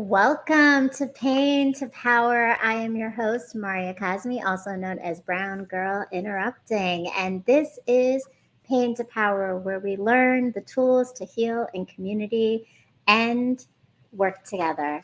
Welcome to Pain to Power. I am your host, Maria Cosme, also known as Brown Girl Interrupting. And this is Pain to Power, where we learn the tools to heal in community and work together.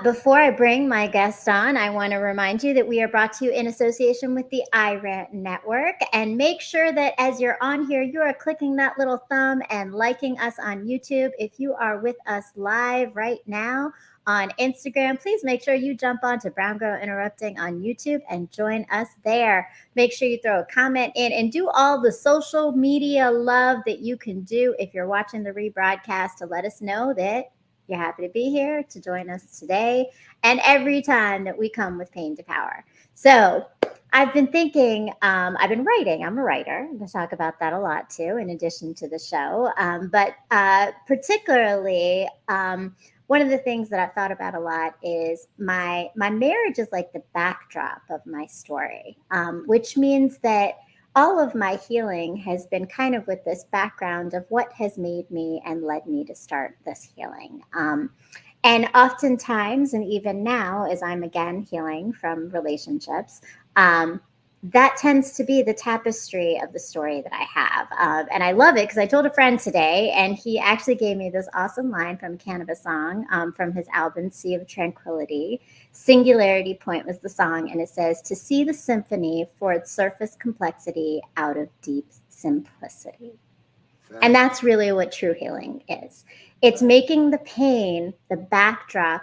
Before I bring my guest on, I want to remind you that we are brought to you in association with the iRant Network. And make sure that as you're on here, you are clicking that little thumb and liking us on YouTube. If you are with us live right now on Instagram, please make sure you jump on to Brown Girl Interrupting on YouTube and join us there. Make sure you throw a comment in and do all the social media love that you can do if you're watching the rebroadcast to let us know that you're happy to be here to join us today and every time that we come with Pain to Power. So I've been thinking, I've been writing. I'm a writer. I talk about that a lot too, in addition to the show. Particularly, one of the things that I've thought about a lot is my marriage is like the backdrop of my story, which means that all of my healing has been kind of with this background of what has made me and led me to start this healing. And oftentimes, and even now, as I'm again healing from relationships, that tends to be the tapestry of the story that I have. And I love it because I told a friend today, and he actually gave me this awesome line from Cannabis Song from his album, Sea of Tranquility. Singularity Point was the song, and it says, "To see the symphony for its surface complexity out of deep simplicity." And that's really what true healing is. It's making the pain the backdrop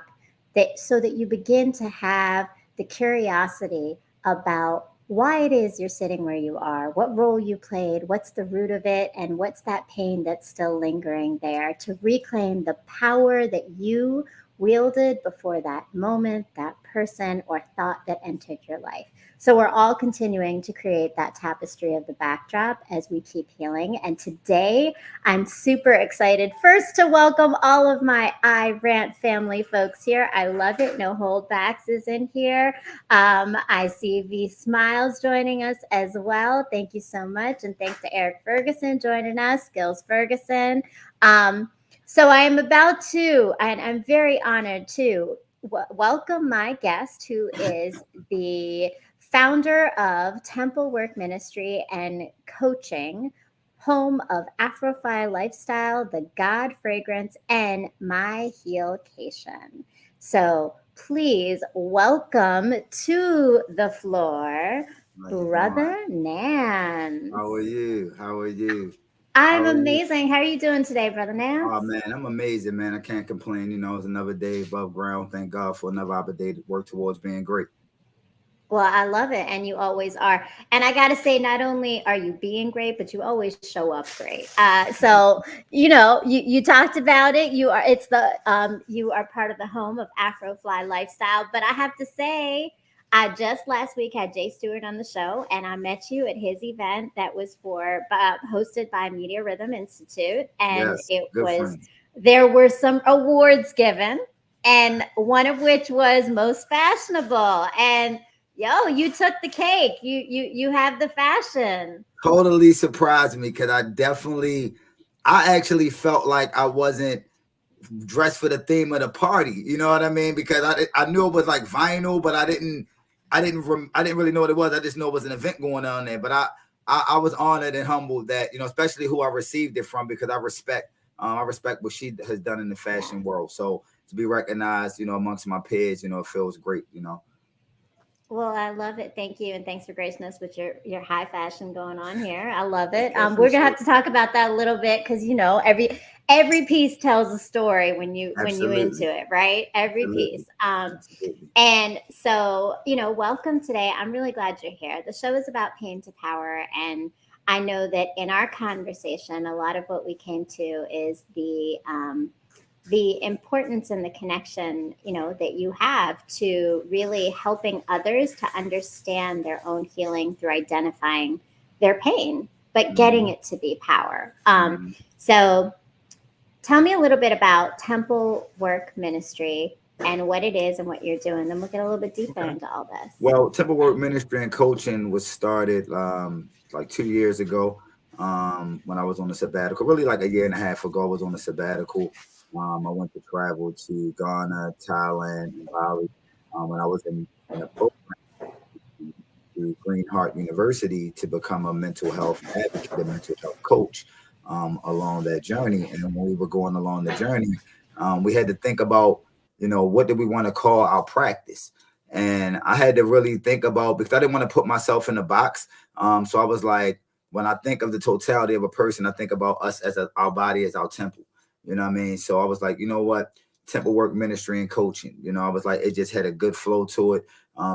that so that you begin to have the curiosity about why it is you're sitting where you are, what role you played, what's the root of it, and what's that pain that's still lingering there, to reclaim the power that you wielded before that moment, that person, or thought that entered your life. So we're all continuing to create that tapestry of the backdrop as we keep healing. And today I'm super excited first to welcome all of my iRant family folks here. I love it. No Holdbacks is in here. I see V Smiles joining us as well. Thank you so much. And thanks to Eric Ferguson joining us, Skills Ferguson. So I am about to, and I'm very honored to welcome my guest, who is the founder of Temple Work Ministry and Coaching, home of Afrofi Lifestyle, The God Fragrance, and My Healcation. So please welcome to the floor, Brother Nance. How are you? How are you? I'm amazing. How are you doing today, Brother Nance? Oh man, I'm amazing, man. I can't complain. You know, it's another day above ground. Thank God for another opportunity to work towards being great. Well, I love it, and you always are. And I got to say, not only are you being great, but you always show up great. You talked about it. You are part of the home of Afrofly Lifestyle. But I have to say, I just last week had Jay Stewart on the show, and I met you at his event that was hosted by Media Rhythm Institute, and Yes, good friends. there were some awards given, and one of which was most fashionable. And yo, you took the cake. You have the fashion. Totally surprised me because I actually felt like I wasn't dressed for the theme of the party. You know what I mean? Because I knew it was like vinyl, but I didn't really know what it was. I just know it was an event going on there. But I was honored and humbled that, you know, especially who I received it from, because I respect what she has done in the fashion world. So to be recognized, you know, amongst my peers, you know, it feels great, you know. Well, I love it. Thank you, and thanks for gracing us with your high fashion going on here. I love it. Yeah, We're gonna have to talk about that a little bit because every piece tells a story when you into absolutely. it, right? Every Absolutely. piece. Absolutely. And so, welcome today. I'm really glad you're here. The show is about pain to power, and I know that in our conversation, a lot of what we came to is the importance and the connection, that you have to really helping others to understand their own healing through identifying their pain, but getting Mm-hmm. it to be power. Mm-hmm. So tell me a little bit about Temple Work Ministry and what it is and what you're doing. Then we'll get a little bit deeper Okay. into all this. Well, Temple Work Ministry and Coaching was started like 2 years ago when I was on a sabbatical. Really, like a year and a half ago, I was on a sabbatical. I went to travel to Ghana, Thailand, and Bali. When I was in a program through Green Heart University to become a mental health advocate, a mental health coach along that journey. And when we were going along the journey, we had to think about, what do we want to call our practice? And I had to really think about, because I didn't want to put myself in a box. So I was like, when I think of the totality of a person, I think about us as our body as our temple. You know what I mean? So I was like, you know what? Temple work ministry and coaching. I was like, it just had a good flow to it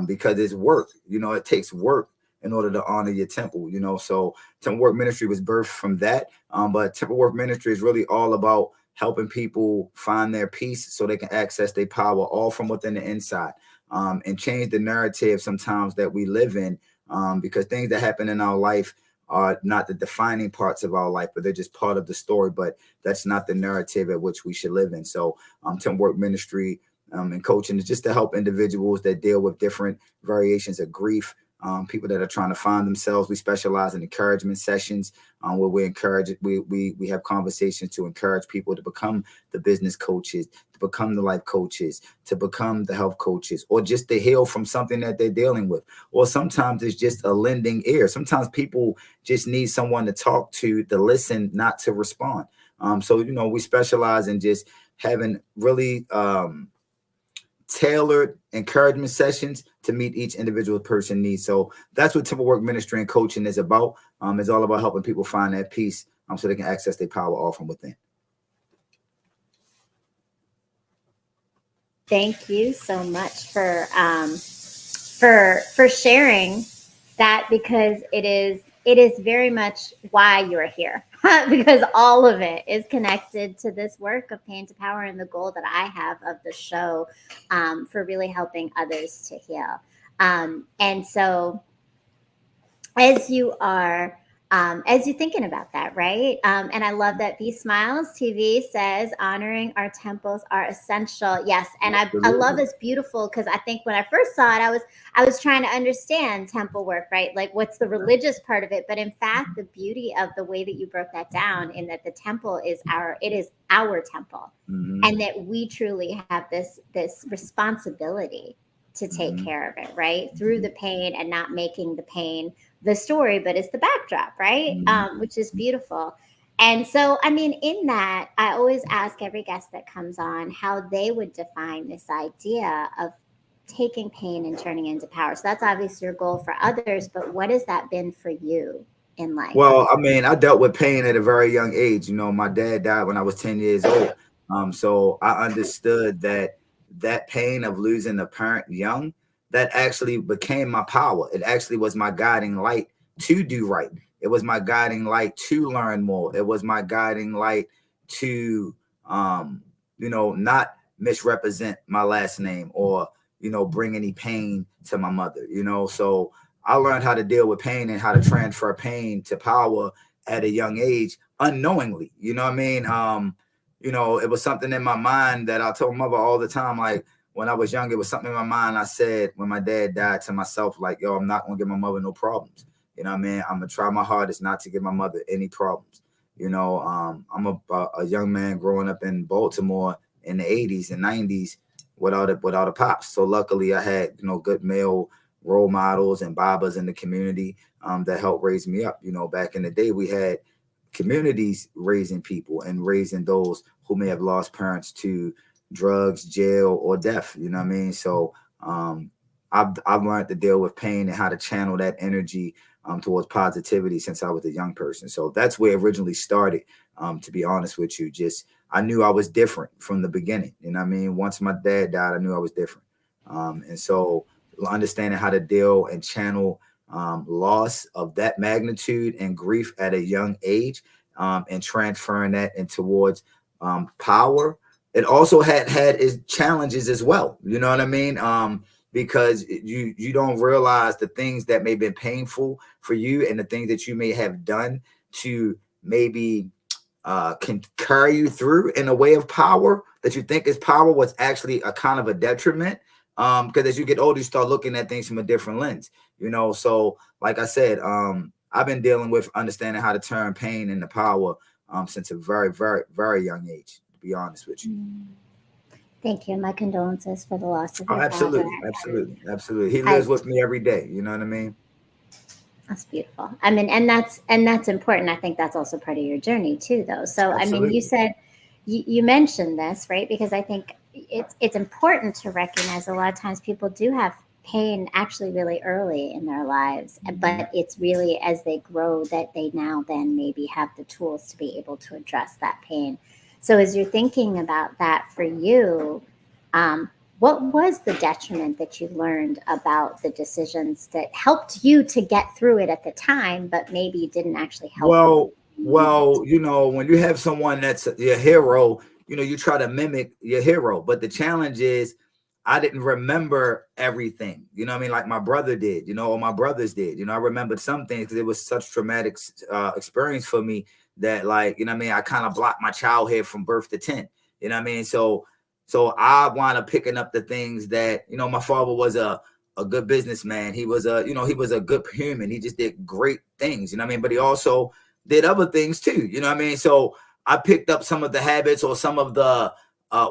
because it's work. It takes work in order to honor your temple. So temple work ministry was birthed from that. But temple work ministry is really all about helping people find their peace so they can access their power all from within the inside and change the narrative sometimes that we live in because things that happen in our life are not the defining parts of our life, but they're just part of the story. But that's not the narrative at which we should live in. So temple work ministry and coaching is just to help individuals that deal with different variations of grief, people that are trying to find themselves. We specialize in encouragement sessions where we encourage, we have conversations to encourage people to become the business coaches, to become the life coaches, to become the health coaches, or just to heal from something that they're dealing with. Or sometimes it's just a lending ear. Sometimes people just need someone to talk to listen, not to respond. So, we specialize in just having really tailored encouragement sessions to meet each individual person needs. So that's what temple work ministry and coaching is about. It's all about helping people find that peace so they can access their power all from within. Thank you so much for sharing that, because it is very much why you're here because all of it is connected to this work of pain to power and the goal that I have of the show for really helping others to heal. And so as you are as you're thinking about that, right? And I love that V Smiles TV says honoring our temples are essential. Yes, and I love this beautiful, because I think when I first saw it, I was trying to understand temple work, right? Like what's the religious part of it? But in fact, the beauty of the way that you broke that down, in that the temple is our temple, and that we truly have this responsibility to take care of it, right? Through the pain, and not making the pain the story, but it's the backdrop, right? Which is beautiful. And so, I mean, in that, I always ask every guest that comes on how they would define this idea of taking pain and turning it into power. So that's obviously your goal for others, but what has that been for you in life? Well, I mean, I dealt with pain at a very young age. My dad died when I was 10 years old. So I understood that pain of losing a parent young, that actually became my power. It actually was my guiding light to do right. It was my guiding light to learn more. It was my guiding light to, not misrepresent my last name or, bring any pain to my mother, So I learned how to deal with pain and how to transfer pain to power at a young age unknowingly. You know what I mean? It was something in my mind that I told my mother all the time. Like when I was young, it was something in my mind. I said when my dad died to myself, like, yo, I'm not gonna give my mother no problems. You know what I mean? I'm gonna try my hardest not to give my mother any problems. I'm a young man growing up in Baltimore in the 80s and 90s without a pops. So luckily I had, good male role models and babas in the community that helped raise me up. Back in the day, we had communities raising people and raising those who may have lost parents to drugs, jail, or death. You know what I mean? So I've learned to deal with pain and how to channel that energy towards positivity since I was a young person. So that's where it originally started. To be honest with you, just I knew I was different from the beginning. You know what I mean? Once my dad died, I knew I was different. And so understanding how to deal and channel loss of that magnitude and grief at a young age and transferring that and towards power. It also had its challenges as well. You know what I mean? Because you don't realize the things that may have been painful for you and the things that you may have done to maybe can carry you through in a way of power that you think is power was actually a kind of a detriment. Because as you get older, you start looking at things from a different lens, So like I said, I've been dealing with understanding how to turn pain into power since a very, very, very young age, to be honest with you. Thank you. My condolences for the loss of Oh, your father. absolutely, absolutely, absolutely. He I lives with me every day. You know what I mean? That's beautiful. I mean, and that's important. I think that's also part of your journey too, though. So, I mean, you Absolutely. said you mentioned this, right? Because I think it's important to recognize a lot of times people do have pain actually really early in their lives, Mhm. but it's really as they grow that they now then maybe have the tools to be able to address that pain. So, as you're thinking about that for you, um, what was the detriment that you learned about the decisions that helped you to get through it at the time, but maybe didn't actually help you Well, when you needed to? when you have someone that's your hero, you try to mimic your hero. But the challenge is, I didn't remember everything. You know what I mean? Like my brother did, or my brothers did. I remembered some things because it was such traumatic experience for me that, like, you know what I mean? I kind of blocked my childhood from birth to 10. You know what I mean? So I wound up picking up the things that, my father was a good businessman. He was a good human. He just did great things, you know what I mean? But he also did other things too, you know what I mean? So I picked up some of the habits or some of the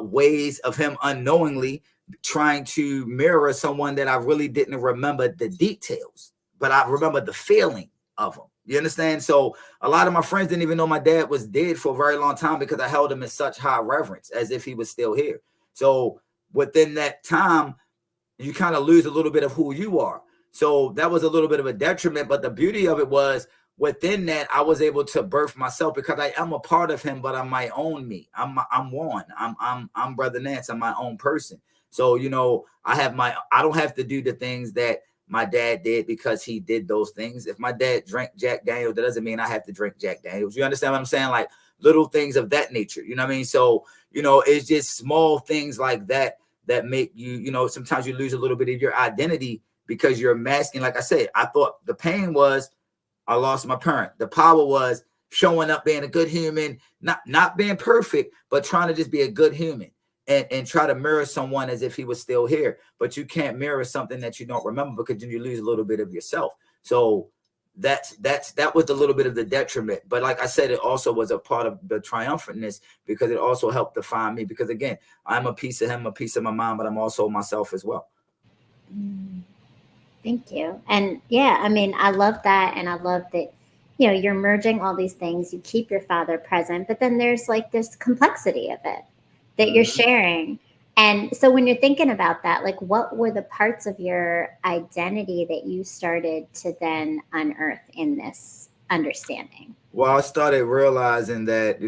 ways of him unknowingly trying to mirror someone that I really didn't remember the details, but I remember the feeling of him. You understand? So a lot of my friends didn't even know my dad was dead for a very long time because I held him in such high reverence as if he was still here. So within that time, you kind of lose a little bit of who you are. So that was a little bit of a detriment. But the beauty of it was within that, I was able to birth myself because I am a part of him, but I'm my own me. I'm one. I'm Brother Nance. I'm my own person. So, I don't have to do the things that my dad did because he did those things. If my dad drank Jack Daniels, that doesn't mean I have to drink Jack Daniels. You understand what I'm saying? Like little things of that nature. You know what I mean? So, it's just small things like that make you, sometimes you lose a little bit of your identity because you're masking. Like I said, I thought the pain was I lost my parent. The power was showing up, being a good human, not being perfect, but trying to just be a good human and try to mirror someone as if he was still here. But you can't mirror something that you don't remember because then you lose a little bit of yourself. So that was a little bit of the detriment. But like I said, it also was a part of the triumphantness because it also helped define me. Because again, I'm a piece of him, a piece of my mom, but I'm also myself as well. Mm, thank you. And yeah, I mean, I love that. And I love that, you're merging all these things. You keep your father present, but then there's like this complexity of it that you're Mm-hmm. sharing. And so when you're thinking about that, like what were the parts of your identity that you started to then unearth in this understanding? Well, I started realizing that,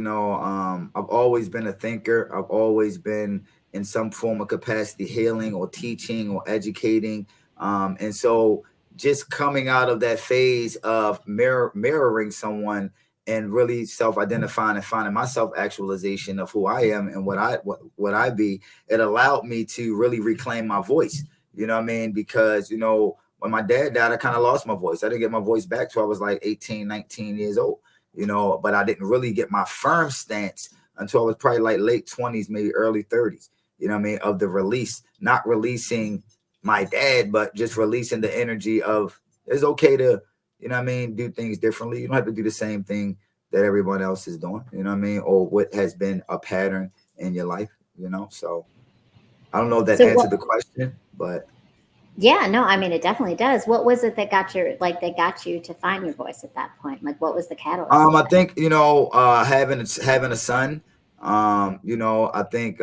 I've always been a thinker. I've always been in some form of capacity healing or teaching or educating. And so just coming out of that phase of mirroring someone and really self-identifying and finding my self-actualization of who I am and what I be, it allowed me to really reclaim my voice. You know what I mean? Because, when my dad died, I kind of lost my voice. I didn't get my voice back till I was like 18, 19 years old, but I didn't really get my firm stance until I was probably like late 20s, maybe early 30s, you know what I mean, of the release, not releasing my dad, but just releasing the energy of it's okay to, do things differently. You don't have to do the same thing that everyone else is doing, you know what I mean, or what has been a pattern in your life, So I don't know if that So what answered the question, but Yeah, no, I mean it definitely does. What was it that got your like that got you to find your voice at that point? Like what was the catalyst of I that? think having a son. I think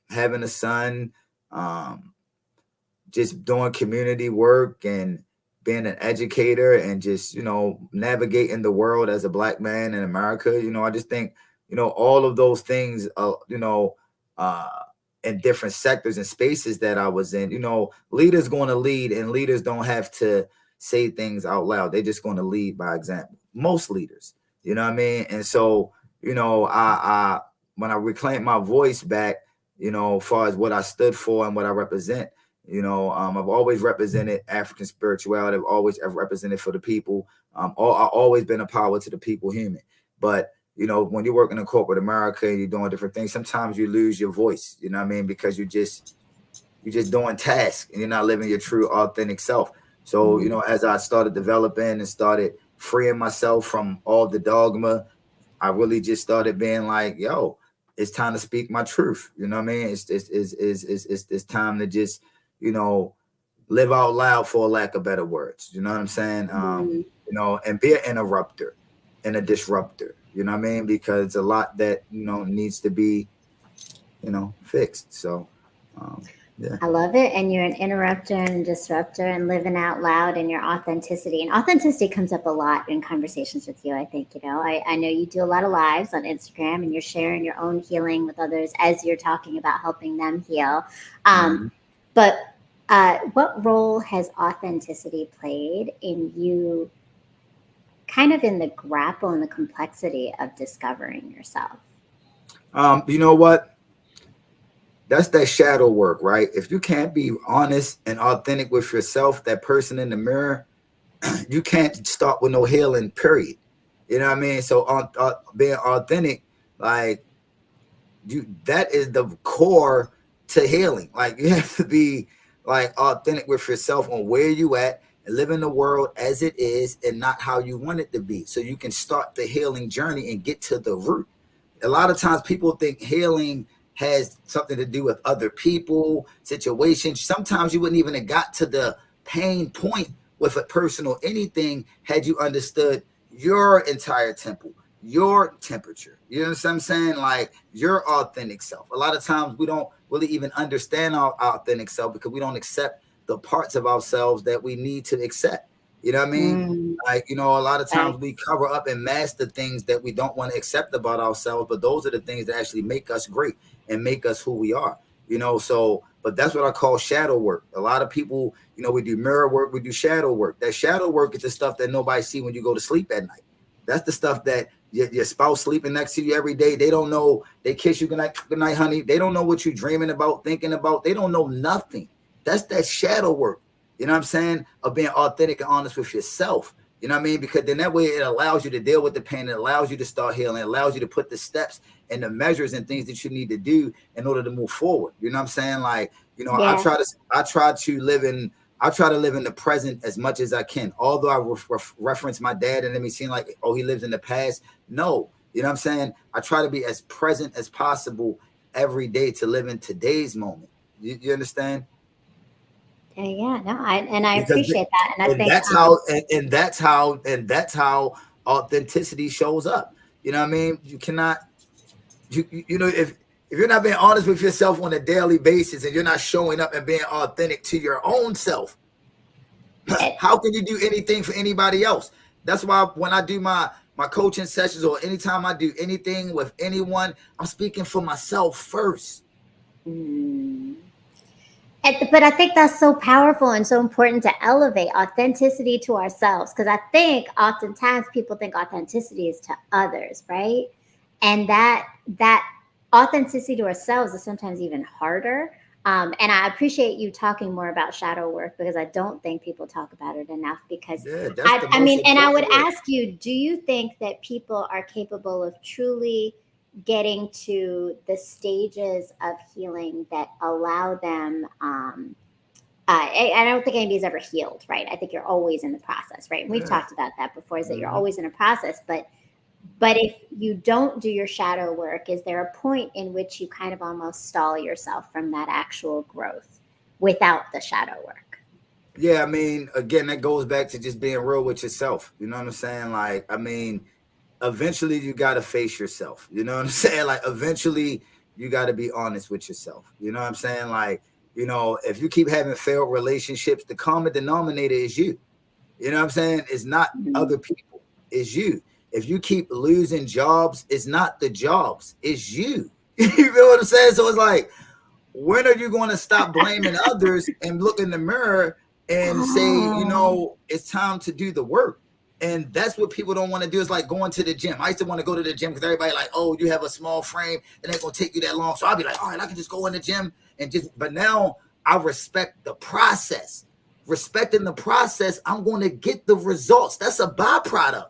having a son, um, just doing community work and being an educator and just navigating the world as a black man in America. I just think all of those things. Uh, in different sectors and spaces that I was in. Leaders going to lead, and leaders don't have to say things out loud. They're just going to lead by example. Most leaders, you know what I mean? And so, I when I reclaimed my voice back, as far as what I stood for and what I represent, I've always represented African spirituality. I've represented for the people. I've always been a power to the people human. But when you're working in corporate America and you're doing different things, sometimes you lose your voice, you know what I mean? Because you're just doing tasks and you're not living your true authentic self. So, Mm. as I started developing and started freeing myself from all the dogma, I really just started being like, yo, it's time to speak my truth. You know what I mean? It's time to just, you know, live out loud, for lack of better words. You know what I'm saying? Mm. You know, and be an interrupter and a disruptor. You know what I mean? Because a lot that, you know, needs to be, you know, fixed. So yeah. I love it. And you're an interrupter and disruptor and living out loud in your authenticity. And authenticity comes up a lot in conversations with you, I think. You know, I know you do a lot of lives on Instagram and you're sharing your own healing with others as you're talking about helping them heal. Mm-hmm. But what role has authenticity played in you kind of in the grapple and the complexity of discovering yourself? You know what? That's that shadow work, right? If you can't be honest and authentic with yourself, that person in the mirror, you can't start with no healing, period. You know what I mean? So being authentic, like you, that is the core to healing. Like you have to be like authentic with yourself on where you at and live in the world as it is and not how you want it to be. So you can start the healing journey and get to the root. A lot of times people think healing has something to do with other people, situations. Sometimes you wouldn't even have got to the pain point with a person or anything had you understood your entire temple, your temperature. You know what I'm saying? Like your authentic self. A lot of times we don't really even understand our authentic self because we don't accept the parts of ourselves that we need to accept. You know what I mean? Mm, Like, you know, a lot of times right. we cover up and mask the things that we don't want to accept about ourselves, but those are the things that actually make us great and make us who we are. You know, so but that's what I call shadow work. A lot of people, you know, we do mirror work, we do shadow work. That shadow work is the stuff that nobody see when you go to sleep at night. That's the stuff that your spouse sleeping next to you every day. They don't know. They kiss you good night, honey. They don't know what you're dreaming about, thinking about. They don't know nothing. That's that shadow work. You know what I'm saying? Of being authentic and honest with yourself. You know what I mean? Because then that way it allows you to deal with the pain. It allows you to start healing. It allows you to put the steps and the measures and things that you need to do in order to move forward. You know what I'm saying? Like, you know, Yeah. I try to live in the present as much as I can. Although I reference my dad and it may seem like, oh, he lives in the past. No, you know what I'm saying? I try to be as present as possible every day to live in today's moment. You understand? Yeah, no, I Because appreciate that. And I and think, that's how that's how authenticity shows up. You know what I mean? You cannot you know if you're not being honest with yourself on a daily basis and you're not showing up and being authentic to your own self, it, how can you do anything for anybody else? That's why when I do my coaching sessions or anytime I do anything with anyone, I'm speaking for myself first. mm, but I think that's so powerful and so important to elevate authenticity to ourselves. Because I think oftentimes people think authenticity is to others, right? And that authenticity to ourselves is sometimes even harder. And I appreciate you talking more about shadow work because I don't think people talk about it enough. Because Yeah, that's the I most mean, and I would important work. ask you, do you think that people are capable of truly getting to the stages of healing that allow them? I don't think anybody's ever healed, right? I think you're always in the process, right? And we've Yeah. talked about that before, is that you're Mhm. always in a process. But if you don't do your shadow work, is there a point in which you kind of almost stall yourself from that actual growth without the shadow work? Yeah, I mean, again, that goes back to just being real with yourself. You know what I'm saying? Like, I mean, eventually you got to face yourself. You know what I'm saying? Like, eventually you got to be honest with yourself. You know what I'm saying? Like, you know, if you keep having failed relationships, the common denominator is you. You know what I'm saying? It's not Mm. other people, it's you. If you keep losing jobs, it's not the jobs, it's you. You feel what I'm saying? So it's like, when are you going to stop blaming others and look in the mirror and say, you Oh. know, it's time to do the work? And that's what people don't want to do. Is like going to the gym. I used to want to go to the gym because everybody like, oh, you have a small frame and ain't gonna take you that long. So I'll be like, all right, I can just go in the gym and just. But now I respect the process. Respecting the process, I'm going to get the results. That's a byproduct.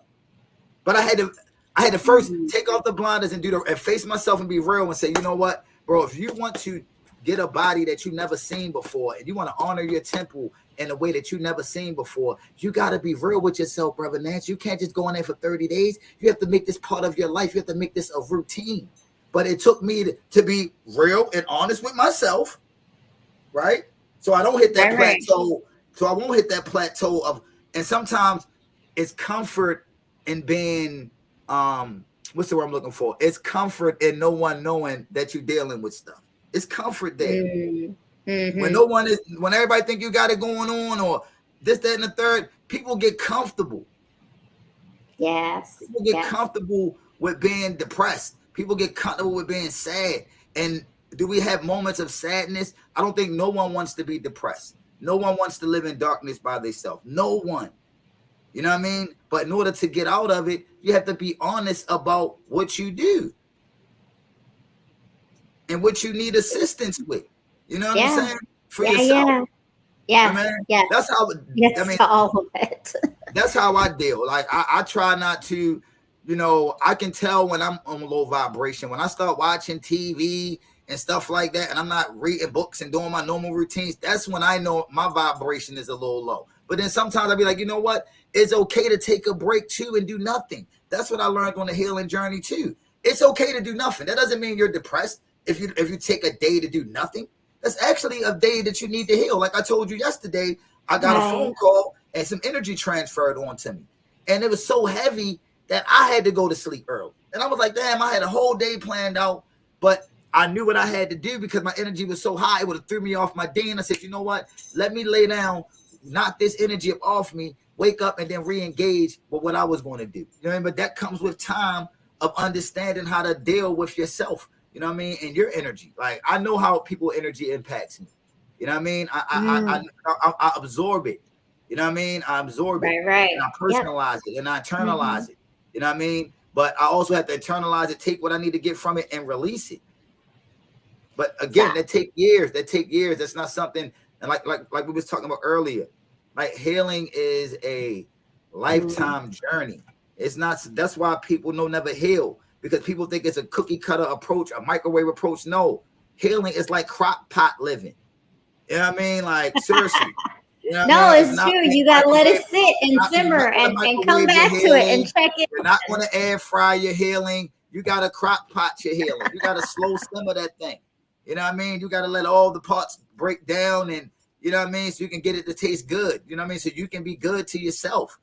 But I had to first Mm. take off the blinders and and face myself and be real and say, you know what, bro, if you want to get a body that you never seen before and you want to honor your temple in a way that you never seen before, you got to be real with yourself, brother Nance. You can't just go in there for 30 days. You have to make this part of your life. You have to make this a routine. But it took me to be real and honest with myself, right? So I don't hit that Right. plateau. So I won't hit that plateau of, and sometimes it's comfort in being, what's the word I'm looking for? It's comfort in no one knowing that you're dealing with stuff. It's comfort there. When Mm-hmm. no one is, when everybody think you got it going on or this, that, and the third, people get comfortable. Yes. People get Yes. comfortable with being depressed. People get comfortable with being sad. And do we have moments of sadness? I don't think no one wants to be depressed. No one wants to live in darkness by themselves. No one. You know what I mean? But in order to get out of it, you have to be honest about what you do and what you need assistance with. You know what I'm Yeah. saying? For Yeah. yourself. Yeah. I Yes. mean, Yes. that's how, I Yes mean, to all of it. that's how I deal. Like I try not to, I can tell when I'm on low vibration. When I start watching TV and stuff like that, and I'm not reading books and doing my normal routines, that's when I know my vibration is a little low. But then sometimes I'll be like, you know what? It's okay to take a break too and do nothing. That's what I learned on the healing journey too. It's okay to do nothing. That doesn't mean you're depressed if you take a day to do nothing. That's actually a day that you need to heal. Like I told you yesterday, I got a phone Right. call and some energy transferred onto me. And it was so heavy that I had to go to sleep early. And I was like, damn, I had a whole day planned out, but I knew what I had to do because my energy was so high, it would have threw me off my day. And I said, you know what? Let me lay down, knock this energy off me, wake up, and then re-engage with what I was going to do. You know what I mean? But that comes with time of understanding how to deal with yourself, you know what I mean, and your energy. Like I know how people energy impacts me. You know what I mean? Mm. I absorb it. You know what I mean? I absorb it Right. Right. and I Yep. personalize it and I Mm-hmm. internalize it. You know what I mean? But I also have to internalize it, take what I need to get from it, and release it. But again, Stop. that take years. That take years. That's not something. And like we was talking about earlier, like healing is a Mm. lifetime journey. It's not. That's why people know never heal because people think it's a cookie cutter approach, a microwave approach. No, healing is like crock pot living. You know what I mean? Like seriously. You know what I No, mean? It's it's not true. gonna You gotta let it microwave. sit and You're not simmer gonna and come microwave your back to it and healing. check it You're not in. gonna air fry your healing. You gotta crock pot your healing. You gotta slow simmer that thing. You know what I mean? You gotta let all the parts break down and you know what I mean, so you can get it to taste good. You know what I mean? So you can be good to yourself.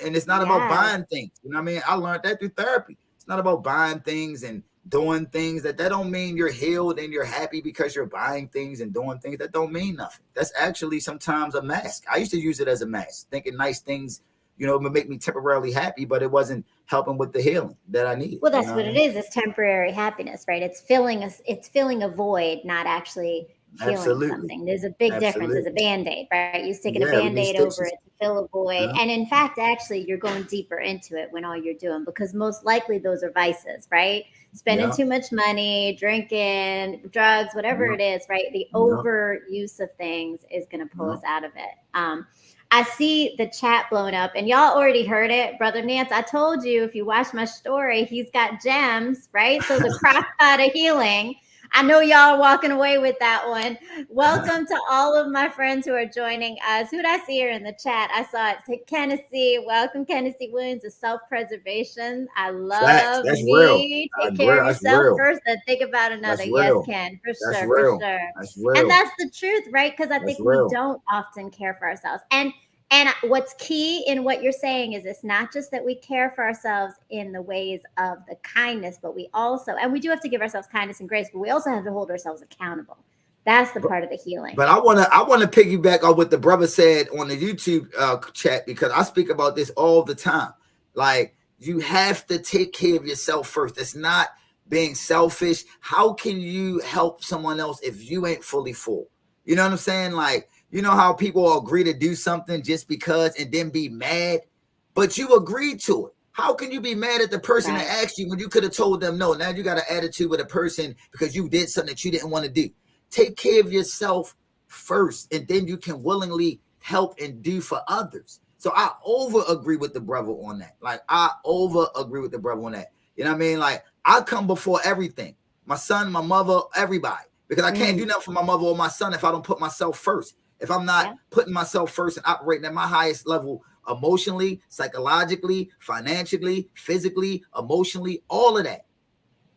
And it's not about Yes. buying things. You know what I mean? I learned that through therapy. It's not about buying things and doing things that don't mean you're healed and you're happy because you're buying things and doing things that don't mean nothing. That's actually sometimes a mask. I used to use it as a mask, thinking nice things, would make me temporarily happy, but it wasn't helping with the healing that I needed. Well, You that's know what what I it mean? is. It's temporary happiness, right? It's filling a void, not actually healing Absolutely. something. There's a big difference. It's a Absolutely. band-aid, right? You're sticking a Yeah, we need band-aid over it stitches. to fill a void. Yeah. And in fact, actually, you're going deeper into it when all you're doing, because most likely those are vices, right? Spending Yeah. too much money, drinking, drugs, whatever Yeah. it is, right? The Yeah. overuse of things is going to pull Yeah. us out of it. I see the chat blowing up, and y'all already heard it. Brother Nance, I told you if you watch my story, he's got gems, right? So the crock pot of healing. I know y'all are walking away with that one. Welcome to all of my friends who are joining us. Who did I see here in the chat? I saw it. Kennedy. Welcome, Kennedy Williams, of self-preservation. I Facts. love That's real. me. Take care of That's yourself real. first, then think about another. That's Yes, real. Ken, for That's sure, for real. sure. That's And real. that's the truth, right? Because I That's think we real. don't often care for ourselves. And what's key in what you're saying is it's not just that we care for ourselves in the ways of the kindness, but we also, and we do have to give ourselves kindness and grace, but we also have to hold ourselves accountable. That's the part of the healing. But I wanna piggyback on what the brother said on the YouTube chat because I speak about this all the time. Like you have to take care of yourself first. It's not being selfish. How can you help someone else if you ain't fully full? You know what I'm saying? Like you know how people agree to do something just because and then be mad, but you agreed to it. How can you be mad at the person that Right. asked you when you could have told them no? Now you got an attitude with a person because you did something that you didn't want to do. Take care of yourself first, and then you can willingly help and do for others. So I over agree with the brother on that. Like I over agree with the brother on that. You know what I mean? Like I come before everything. My son, my mother, everybody. Because I can't do nothing for my mother or my son if I don't put myself first. If I'm not Yeah. putting myself first and operating at my highest level emotionally, psychologically, financially, physically, emotionally, all of that.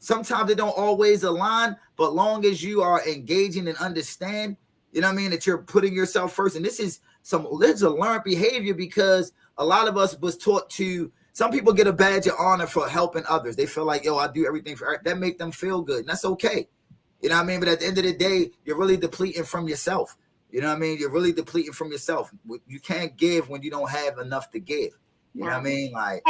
Sometimes they don't always align, but long as you are engaging and understand, you know what I mean, that you're putting yourself first. And this is a learned behavior, because a lot of us was taught to, some people get a badge of honor for helping others. They feel like, yo, I do everything for that, make them feel good. And that's okay. You know what I mean? But at the end of the day, you're really depleting from yourself. You know what I mean? You're really depleting from yourself. You can't give when you don't have enough to give. You know what I mean? Like,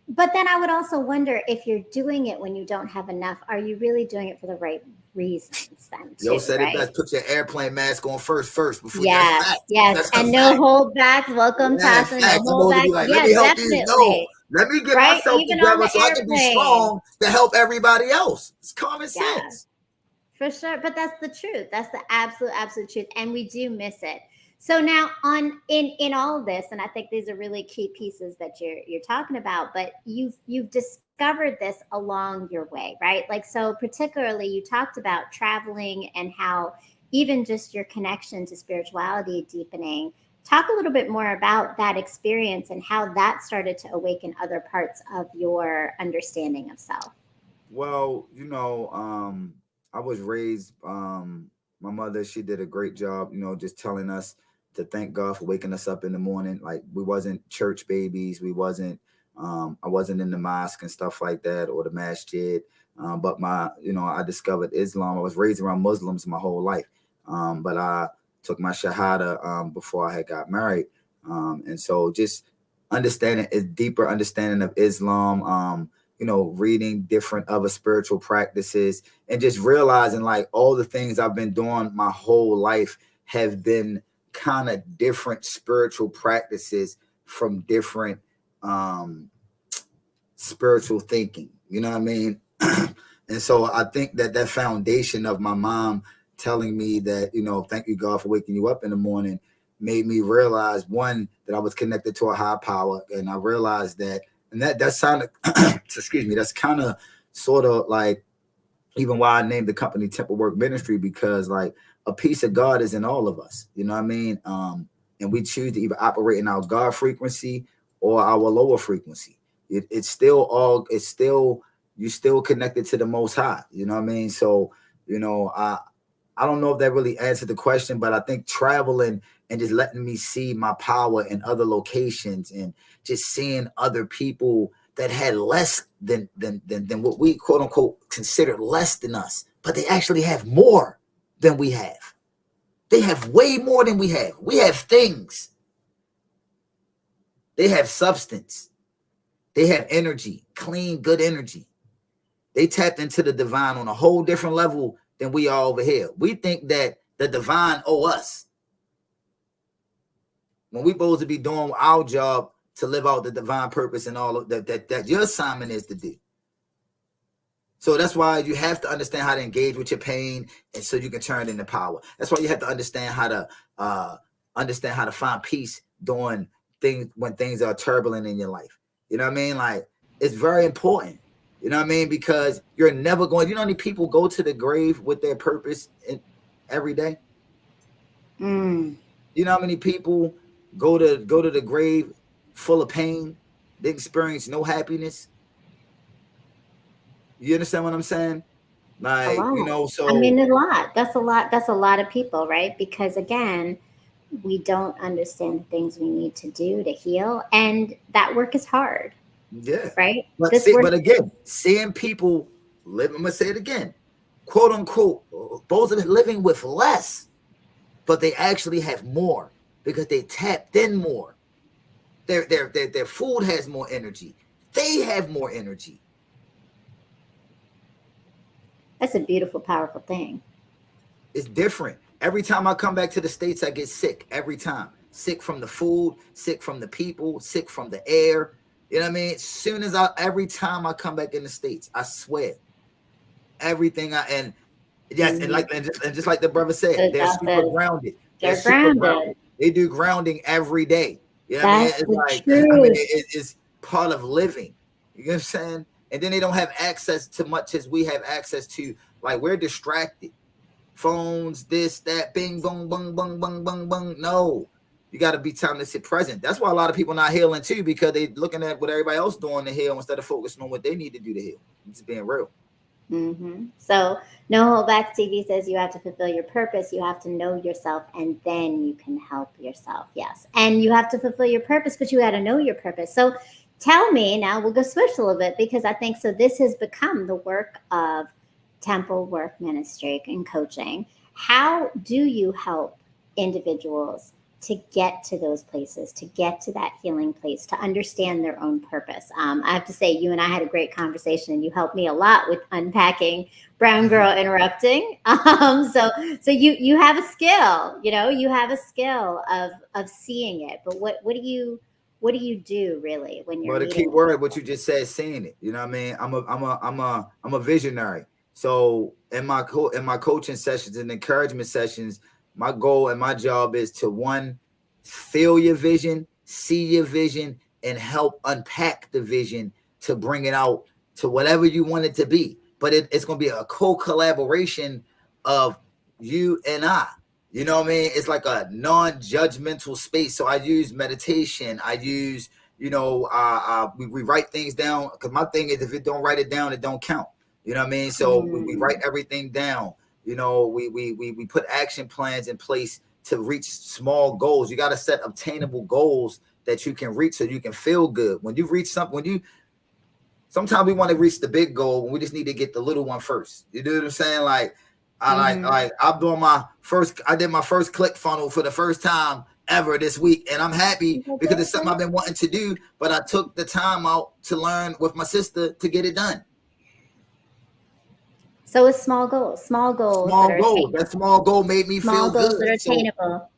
but then I would also wonder, if you're doing it when you don't have enough, are you really doing it for the right reasons then too, Yo said right? it best, put your airplane mask on first before. Yes, yes. And no hold backs. Welcome, Tasha. No hold backs. Like, yes, let me help definitely. you. No, let me get myself Even together so I can be strong to help everybody else. It's common sense. For sure. But that's the truth. That's the absolute truth. And we do miss it. So now in all of this, and I think these are really key pieces that you're talking about, but you've discovered this along your way, right? Like, so particularly you talked about traveling and how even just your connection to spirituality deepening. Talk a little bit more about that experience and how that started to awaken other parts of your understanding of self. Well, I was raised, my mother, she did a great job, just telling us to thank God for waking us up in the morning. Like, we wasn't church babies. I wasn't in the mosque and stuff like that, or the masjid. But I discovered Islam. I was raised around Muslims my whole life. But I took my Shahada before I had got married. And so just understanding a deeper understanding of Islam, reading different other spiritual practices, and just realizing like all the things I've been doing my whole life have been kind of different spiritual practices from different spiritual thinking. You know what I mean? And so I think that foundation of my mom telling me that, thank you, God, for waking you up in the morning, made me realize, one, that I was connected to a high power. And I realized that, and that sounded, excuse me, that's kind of sort of like even why I named the company Temple Work Ministry, because like a piece of God is in all of us. You know what I mean? And we choose to either operate in our God frequency or our lower frequency. It's still you still connected to the Most High. You know what I mean? So, I don't know if that really answered the question, but I think traveling and just letting me see my power in other locations, and just seeing other people that had less than what we quote unquote consider less than us, but they actually have more than we have. They have way more than we have. We have things. They have substance. They have energy, clean, good energy. They tapped into the divine on a whole different level than we are over here. We think that the divine owe us, when we supposed to be doing our job to live out the divine purpose and all of that your assignment is to do. So that's why you have to understand how to engage with your pain, and so you can turn it into power. That's why you have to understand how to find peace during things when things are turbulent in your life. You know what I mean? Like, it's very important. You know what I mean? Because you're never going. You know how many people go to the grave with their purpose every day? You know how many people go to the grave full of pain? They experience no happiness. You understand what I'm saying? Like, so I mean, a lot. That's a lot. That's a lot of people, right? Because again, we don't understand the things we need to do to heal, and that work is hard. Yeah. Right. But again, seeing people live, I'm gonna say it again, quote unquote, those are living with less, but they actually have more because they tapped in more. Their food has more energy. They have more energy. That's a beautiful, powerful thing. It's different. Every time I come back to the States, I get sick. Every time. Sick from the food, sick from the people, sick from the air. You know what I mean? Every time I come back in the States, I swear, everything and just like the brother said, they're super grounded. They're grounded. They do grounding every day. You know what I mean? It's like, it's part of living. You know what I'm saying? And then they don't have access to much as we have access to. Like, we're distracted. Phones, this, that, bing, bong, bong, bong, bong, bong, bong. No. You got to be time to sit present. That's why a lot of people not healing too, because they looking at what everybody else doing to heal instead of focusing on what they need to do to heal. It's being real. So, No Hold Back TV says you have to fulfill your purpose. You have to know yourself, and then you can help yourself. Yes. And you have to fulfill your purpose, but you got to know your purpose. So, tell me now, we'll go switch a little bit because I think so. This has become the work of Temple Work Ministry and coaching. How do you help individuals to get to those places, to get to that healing place, to understand their own purpose? I have to say, you and I had a great conversation, and you helped me a lot with unpacking Brown Girl Interrupting. So you have a skill, you have a skill of seeing it. But what do you do really when you're But the key meeting with word, what people? you just said, seeing it. You know what I mean? I'm a visionary. So in my coaching sessions and encouragement sessions, my goal and my job is to one, feel your vision, see your vision, and help unpack the vision to bring it out to whatever you want it to be. But it's going to be a co-collaboration of you and I. You know what I mean? It's like a non-judgmental space. So I use meditation. I use we write things down, because my thing is, if it don't write it down, it don't count. You know what I mean? So we write Mm, everything down. We put action plans in place to reach small goals. You got to set obtainable goals that you can reach so you can feel good. When you reach something, sometimes we want to reach the big goal when we just need to get the little one first. You know what I'm saying? Like mm-hmm. I did my first click funnel for the first time ever this week, and I'm happy because it's something I've been wanting to do, but I took the time out to learn with my sister to get it done. So it's small goals that Small are goal. That attainable, small goal made me small feel goals that are good. So attainable.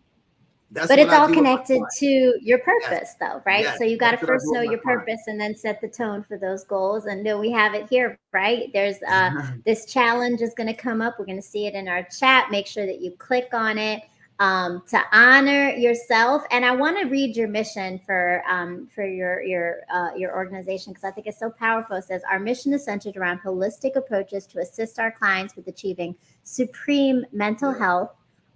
that's But what it's I all do with my connected clients. to your Yes. purpose, though, right? Yes. So you got to That's what I first do know with my your clients. purpose and then set the tone for those goals. And no, we have it here, right? There's this challenge is going to come up. We're going to see it in our chat. Make sure that you click on it to honor yourself. And I want to read your mission for your organization, because I think it's so powerful. It says our mission is centered around holistic approaches to assist our clients with achieving supreme mental Yeah. health,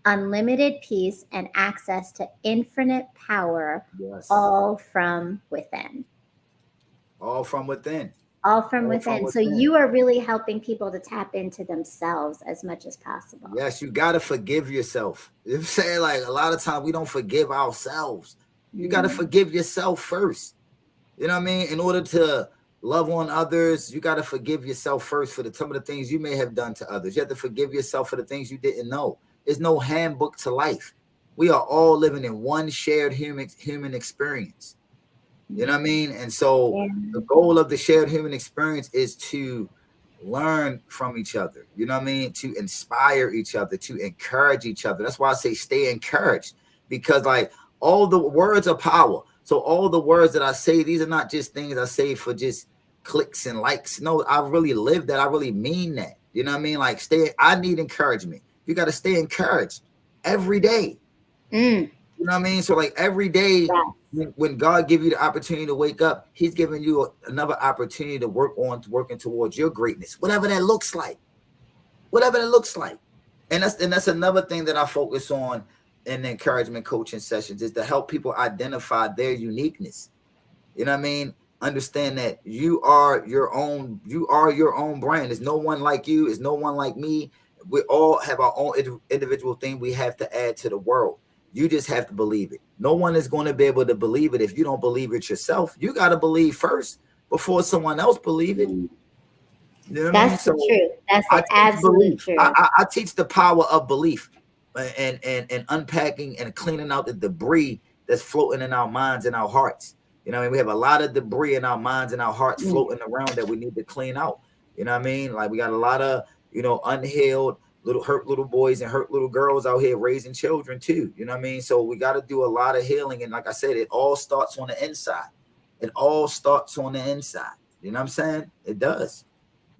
unlimited peace, and access to infinite power, Yes. all from within. All from within. All from All from within. So within. you are really helping people to tap into themselves as much as possible. Yes, you gotta forgive yourself. You know what I'm saying? Like, a lot of times we don't forgive ourselves. You gotta Mm. forgive yourself first. You know what I mean? In order to love on others, you gotta forgive yourself first for some of the things you may have done to others. You have to forgive yourself for the things you didn't know. There's no handbook to life. We are all living in one shared human experience. You know what I mean? And so Yeah. the goal of the shared human experience is to learn from each other. You know what I mean? To inspire each other, to encourage each other. That's why I say stay encouraged, because like, all the words are power. So all the words that I say, these are not just things I say for just clicks and likes. No, I really live that. I really mean that. You know what I mean? Like, I need encouragement. You got to stay encouraged every day. Mm. You know what I mean? So like, every day Yes. when God give you the opportunity to wake up, He's giving you another opportunity to working towards your greatness, whatever that looks like, whatever that looks like. And that's another thing that I focus on in the encouragement coaching sessions, is to help people identify their uniqueness. You know what I mean? Understand that you are your own brand. There's no one like you. There's no one like me. We all have our own individual thing we have to add to the world. You just have to believe it. No one is going to be able to believe it if you don't believe it yourself. You got to believe first before someone else believe it. Mm. You know what I mean? That's the So truth. That's I the teach absolute belief. truth. I teach the power of belief, and unpacking and cleaning out the debris that's floating in our minds and our hearts. You know what I mean? We have a lot of debris in our minds and our hearts Mm. floating around that we need to clean out. You know what I mean? Like, we got a lot of, unhealed little hurt little boys and hurt little girls out here raising children too. You know what I mean? So we got to do a lot of healing. And like I said, it all starts on the inside. It all starts on the inside. You know what I'm saying? It does.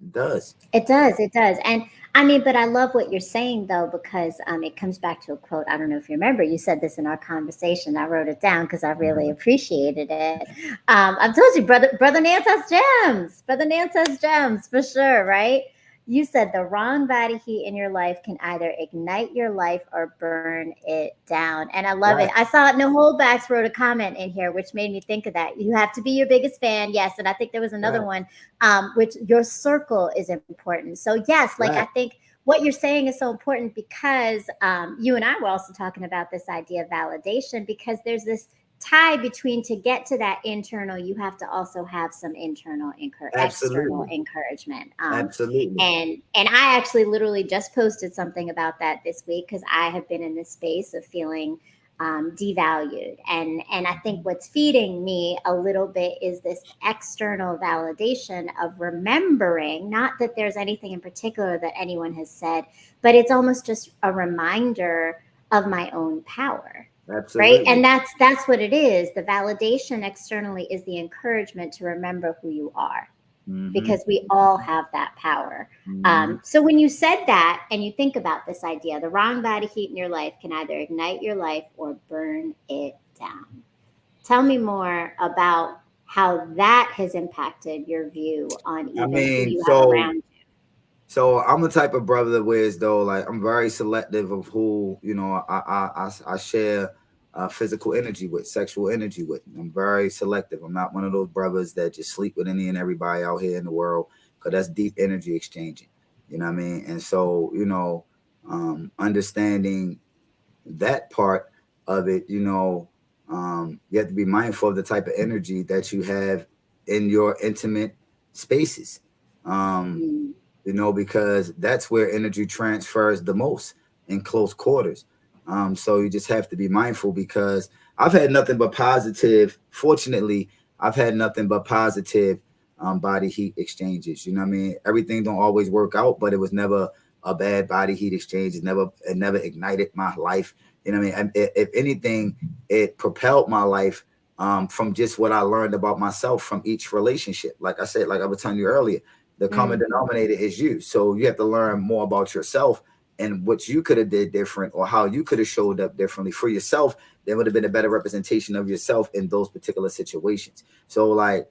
It does. It does. It does. And I mean, but I love what you're saying though, because it comes back to a quote. I don't know if you remember, you said this in our conversation. I wrote it down because I really appreciated it. I've told you, brother Nance has gems. Brother Nance has gems for sure, right? You said the wrong body heat in your life can either ignite your life or burn it down. And I love it. Right. I saw No Holdbacks wrote a comment in here, which made me think of that. You have to be your biggest fan. Yes. And I think there was another Right. one, which your circle is important. So, yes, like I Right. think what you're saying is so important because you and I were also talking about this idea of validation because there's this tie between to get to that internal, you have to also have some external Absolutely. encouragement. Absolutely. And I actually literally just posted something about that this week because I have been in this space of feeling devalued, and I think what's feeding me a little bit is this external validation of remembering, not that there's anything in particular that anyone has said, but it's almost just a reminder of my own power, right? And Absolutely. that's what it is. The validation externally is the encouragement to remember who you are, Mm-hmm. because we all have that power. Mm-hmm. So when you said that and you think about this idea, the wrong body heat in your life can either ignite your life or burn it down. Tell me more about how that has impacted your view on I even who mean, you have so around so I'm the type of brother that whereas though like I'm very selective of who I share physical energy with, sexual energy with. I'm very selective. I'm not one of those brothers that just sleep with any and everybody out here in the world because that's deep energy exchanging. You know what I mean? And so understanding that part of it, you have to be mindful of the type of energy that you have in your intimate spaces. Um, you. because that's where energy transfers the most in close quarters. So you just have to be mindful because I've had nothing but positive. Fortunately, I've had nothing but positive body heat exchanges. You know what I mean? Everything don't always work out, but it was never a bad body heat exchange. It never ignited my life. You know what I mean? And if anything, it propelled my life from just what I learned about myself from each relationship. Like I said, like I was telling you earlier, the common Mm, denominator is you. So you have to learn more about yourself and what you could have did different or how you could have showed up differently for yourself. There would have been a better representation of yourself in those particular situations. So like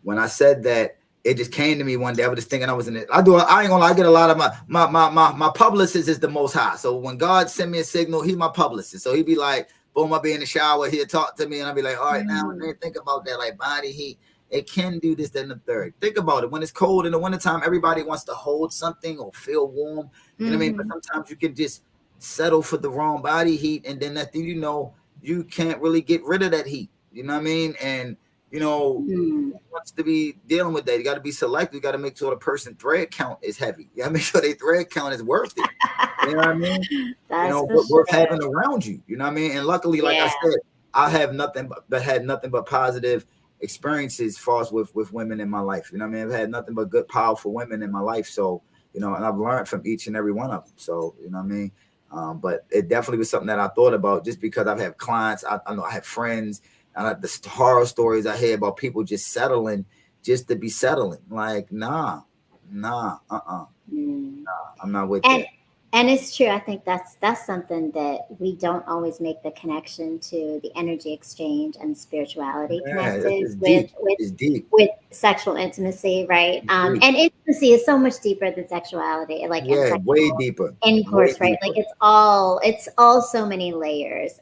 when I said that, it just came to me one day. I was just thinking I was in it. I ain't gonna lie, I get a lot of my publicist is the most high. So when God send me a signal, he my publicist. So he'd be like, boom, I'll be in the shower, he'll talk to me, and I'll be like, all right, now mm, think about that, like body heat. It can do this, then the third. Think about it. When it's cold in the wintertime, everybody wants to hold something or feel warm. You know what I mean? But mhm, sometimes you can just settle for the wrong body heat, and then that thing, you can't really get rid of that heat. You know what I mean? And you know, mm. wants to be dealing with that. You got to be selective. You got to make sure the person thread count is heavy. You got to make sure their thread count is worth it. You know what I mean? That's for Worth sure. having around you. You know what I mean? And luckily, like I Yeah. said, I have nothing but had nothing but positive experiences far as with women in my life. You know what I mean? I've had nothing but good, powerful women in my life. So, and I've learned from each and every one of them. So, you know what I mean? But it definitely was something that I thought about just because I've had clients, I know I have friends, and the horror stories I hear about people just settling just to be settling. Like, Mm. I'm not with And that. and it's true. I think that's something that we don't always make the connection to the energy exchange and spirituality Yeah, connected it's with deep. It's deep. sexual intimacy, right? It's deep. And intimacy is so much deeper than sexuality, like and Yeah, way sexual deeper. Way intercourse, right? Like deeper. it's all so many layers.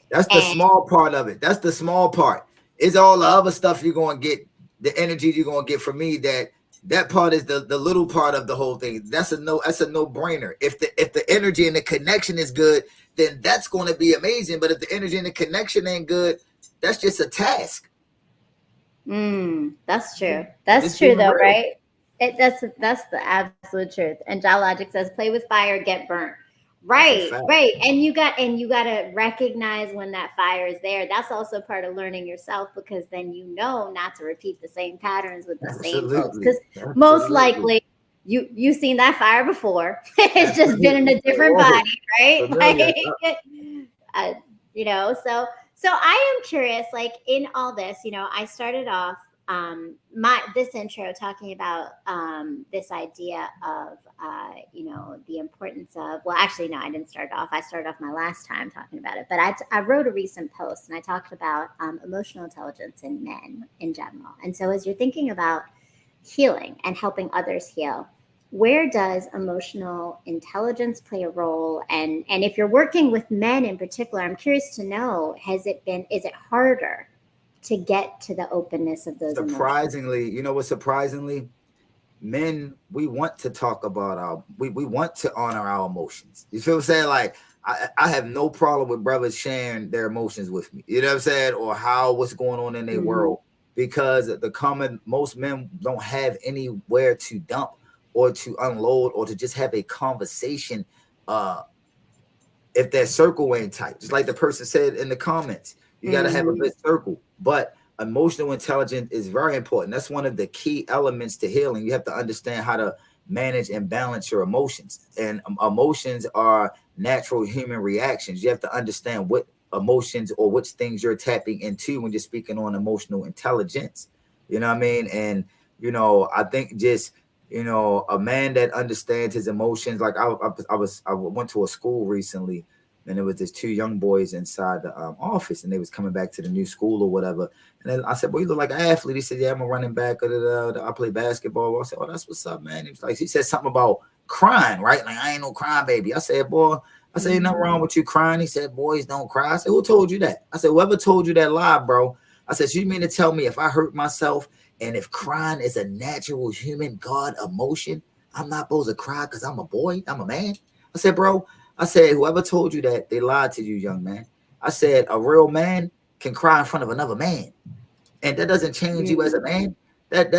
That's the And small part of it. That's the small part. It's all the other stuff you're gonna get, the energy you're gonna get from me. That part is the little part of the whole thing. That's a no-brainer. If the energy and the connection is good, then that's gonna be amazing. But if the energy and the connection ain't good, that's just a task. That's true. Just That's true being though, real. right? That's the absolute truth. And John Logic says, "Play with fire, get burnt." That's a Right, fact. right. And you got to recognize when that fire is there. That's also part of learning yourself because then you know not to repeat the same patterns with the same folks. Absolutely. Because most Absolutely. likely you've seen that fire before. It's just been in Absolutely. a different Oh, body, right? familiar. Uh, so I am curious, like in all this, I started off my this intro talking about this idea of the importance of, well, actually no, I didn't start off. I started off my last time talking about it, but I wrote a recent post and I talked about emotional intelligence in men in general. And so as you're thinking about healing and helping others heal, where does emotional intelligence play a role? And if you're working with men in particular, I'm curious to know, is it harder to get to the openness of those emotions? Surprisingly, you know what? Surprisingly, men, we want to talk about we want to honor our emotions. You feel what I'm saying? Like I have no problem with brothers sharing their emotions with me. You know what I'm saying? Or what's going on in their world. Because most men don't have anywhere to dump or to unload or to just have a conversation if that circle ain't tight. Just like the person said in the comments, you got to have a good circle. But emotional intelligence is very important. That's one of the key elements to healing. You have to understand how to manage and balance your emotions. And emotions are natural human reactions. You have to understand what emotions or which things you're tapping into when you're speaking on emotional intelligence. You know what I mean? And, I think just a man that understands his emotions. Like I went to a school recently, and there was this two young boys inside the office, and they was coming back to the new school or whatever. And then I said, "Well, you look like an athlete." He said, "Yeah, I'm a running back. I play basketball." I said, "Oh, that's what's up, man." He was like, he said something about crying, right? Like, I ain't no crying baby. I said, "Boy." I said, "Ain't nothing wrong with you crying." He said, "Boys don't cry." I said, "Who told you that?" I said, "Whoever told you that lie, bro." I said, "So you mean to tell me if I hurt myself and if crying is a natural human God emotion, I'm not supposed to cry because I'm a boy, I'm a man?" I said, "Bro," I said, "whoever told you that, they lied to you, young man." I said, "A real man can cry in front of another man, and that doesn't change you as a man. That's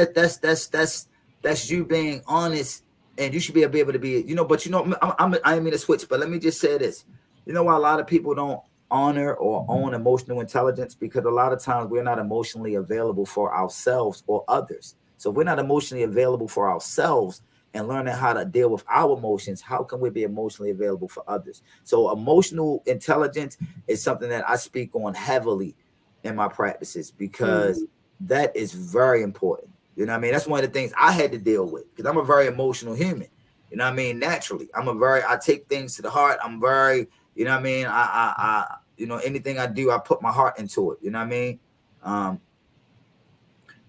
you being honest, and you should be able to be, But I didn't mean to switch, but let me just say this. You know why a lot of people don't honor or own emotional intelligence? Because a lot of times we're not emotionally available for ourselves or others. So if we're not emotionally available for ourselves and learning how to deal with our emotions, how can we be emotionally available for others? So emotional intelligence is something that I speak on heavily in my practices because that is very important. You know what I mean? That's one of the things I had to deal with because I'm a very emotional human. You know what I mean? Naturally, I take things to the heart. I'm very, you know what I mean? Anything I do, I put my heart into it. You know what I mean?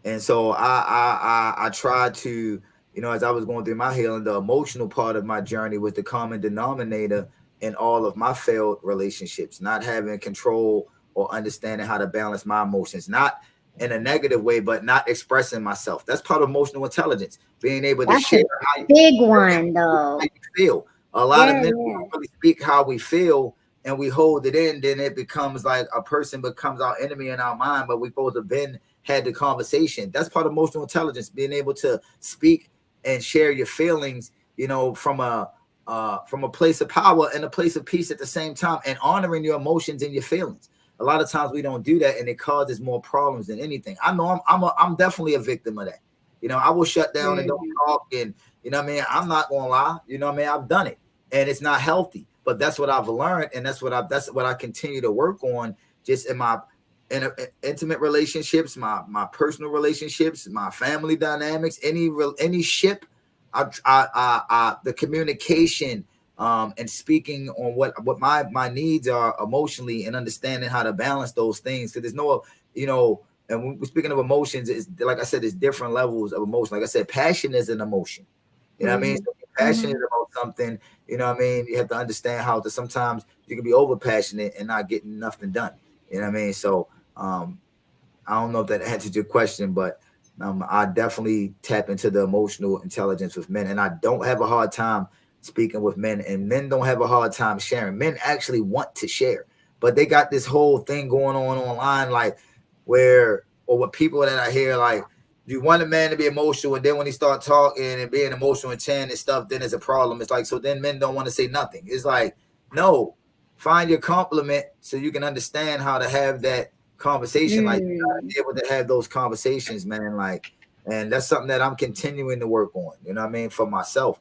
And so I tried to, as I was going through my healing, the emotional part of my journey was the common denominator in all of my failed relationships, not having control or understanding how to balance my emotions, not in a negative way, but not expressing myself. That's part of emotional intelligence, being able to That's a share big one, though. how you feel. A lot of Yeah, men yeah. don't really speak how we feel and we hold it in, then it becomes like a person becomes our enemy in our mind, but we both have been had the conversation. That's part of emotional intelligence, being able to speak and share your feelings, from a place of power and a place of peace at the same time, and honoring your emotions and your feelings. A lot of times we don't do that, and it causes more problems than anything. I know I'm definitely a victim of that. I will shut down and don't talk, and what I mean. I'm not gonna lie. What I mean. I've done it, and it's not healthy. But that's what I've learned, and that's what I continue to work on, just in my intimate relationships, my personal relationships, my family dynamics, any ship. The communication and speaking on what my needs are emotionally, and understanding how to balance those things. Because there's no, and when we're speaking of emotions, it's like I said, there's different levels of emotion. Like I said, passion is an emotion. You know what I mean? So if you're passionate about something, you know what I mean? You have to understand how to sometimes you can be over passionate and not getting nothing done. You know what I mean? So I don't know if that answered your question, but I definitely tap into the emotional intelligence with men, and I don't have a hard time speaking with men, and men don't have a hard time sharing. Men actually want to share, but they got this whole thing going on online, like with people that I hear, like, you want a man to be emotional, and then when he start talking and being emotional and chanting and stuff, then it's a problem. It's like, so then men don't want to say nothing. It's like, no, find your compliment so you can understand how to have that conversation. Like, you gotta be able to have those conversations, man. Like, and that's something that I'm continuing to work on. You know what I mean? For myself,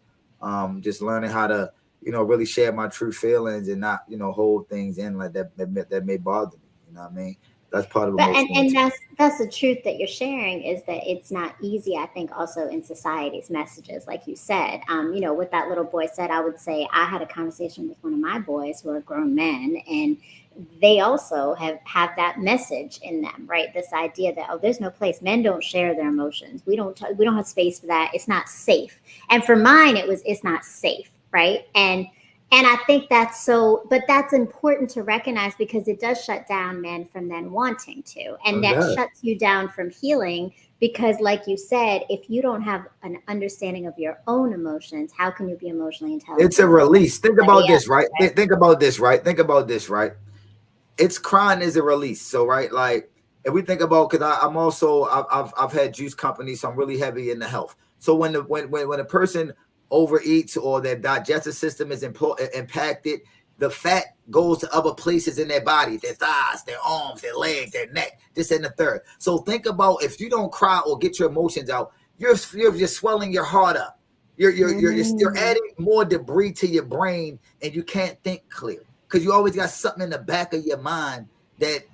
just learning how to, really share my true feelings and not, hold things in like that may bother me. You know what I mean? That's part of But emotional and intelligence. that's the truth that you're sharing, is that it's not easy. I think also in society's messages, like you said, what that little boy said, I would say I had a conversation with one of my boys who are grown men, and they also have that message in them, right? This idea that, oh, there's no place, men don't share their emotions. We don't have space for that. It's not safe. And for mine, it's not safe, right? And I think that's so, but that's important to recognize, because it does shut down men from then wanting to. And It that does. shuts you down from healing, because, like you said, if you don't have an understanding of your own emotions, how can you be emotionally It's a intelligent for release. Think somebody about this, else, right? right? Think about this, right? Think about this, right? It's crying is a release. So, right, like if we think about, because I'm also I've had juice companies, so I'm really heavy in the health. So when a person overeats or their digestive system is impacted, the fat goes to other places in their body, their thighs, their arms, their legs, their neck, this and the third. So think about, if you don't cry or get your emotions out, you're swelling your heart up. You're Mm. adding more debris to your brain, and you can't think clear, because you always got something in the back of your mind that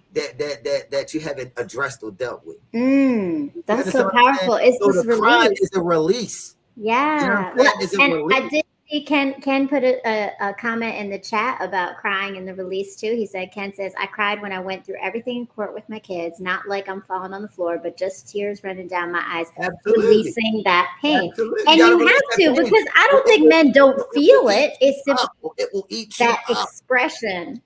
you haven't addressed or dealt with. You That's understand so what I'm saying? powerful. It's So this the cry release. is a release. You know what Yeah. I'm Well, saying? It's a and I release. did see Ken put a comment in the chat about crying and the release too. He said, Ken says, I cried when I went through everything in court with my kids, not like I'm falling on the floor, but just tears running down my eyes, Absolutely. releasing that pain. Absolutely. You And got to you release have that to, pain. because I don't It think will, men don't it will feel eat it. It's you just up. It will eat you that up. expression.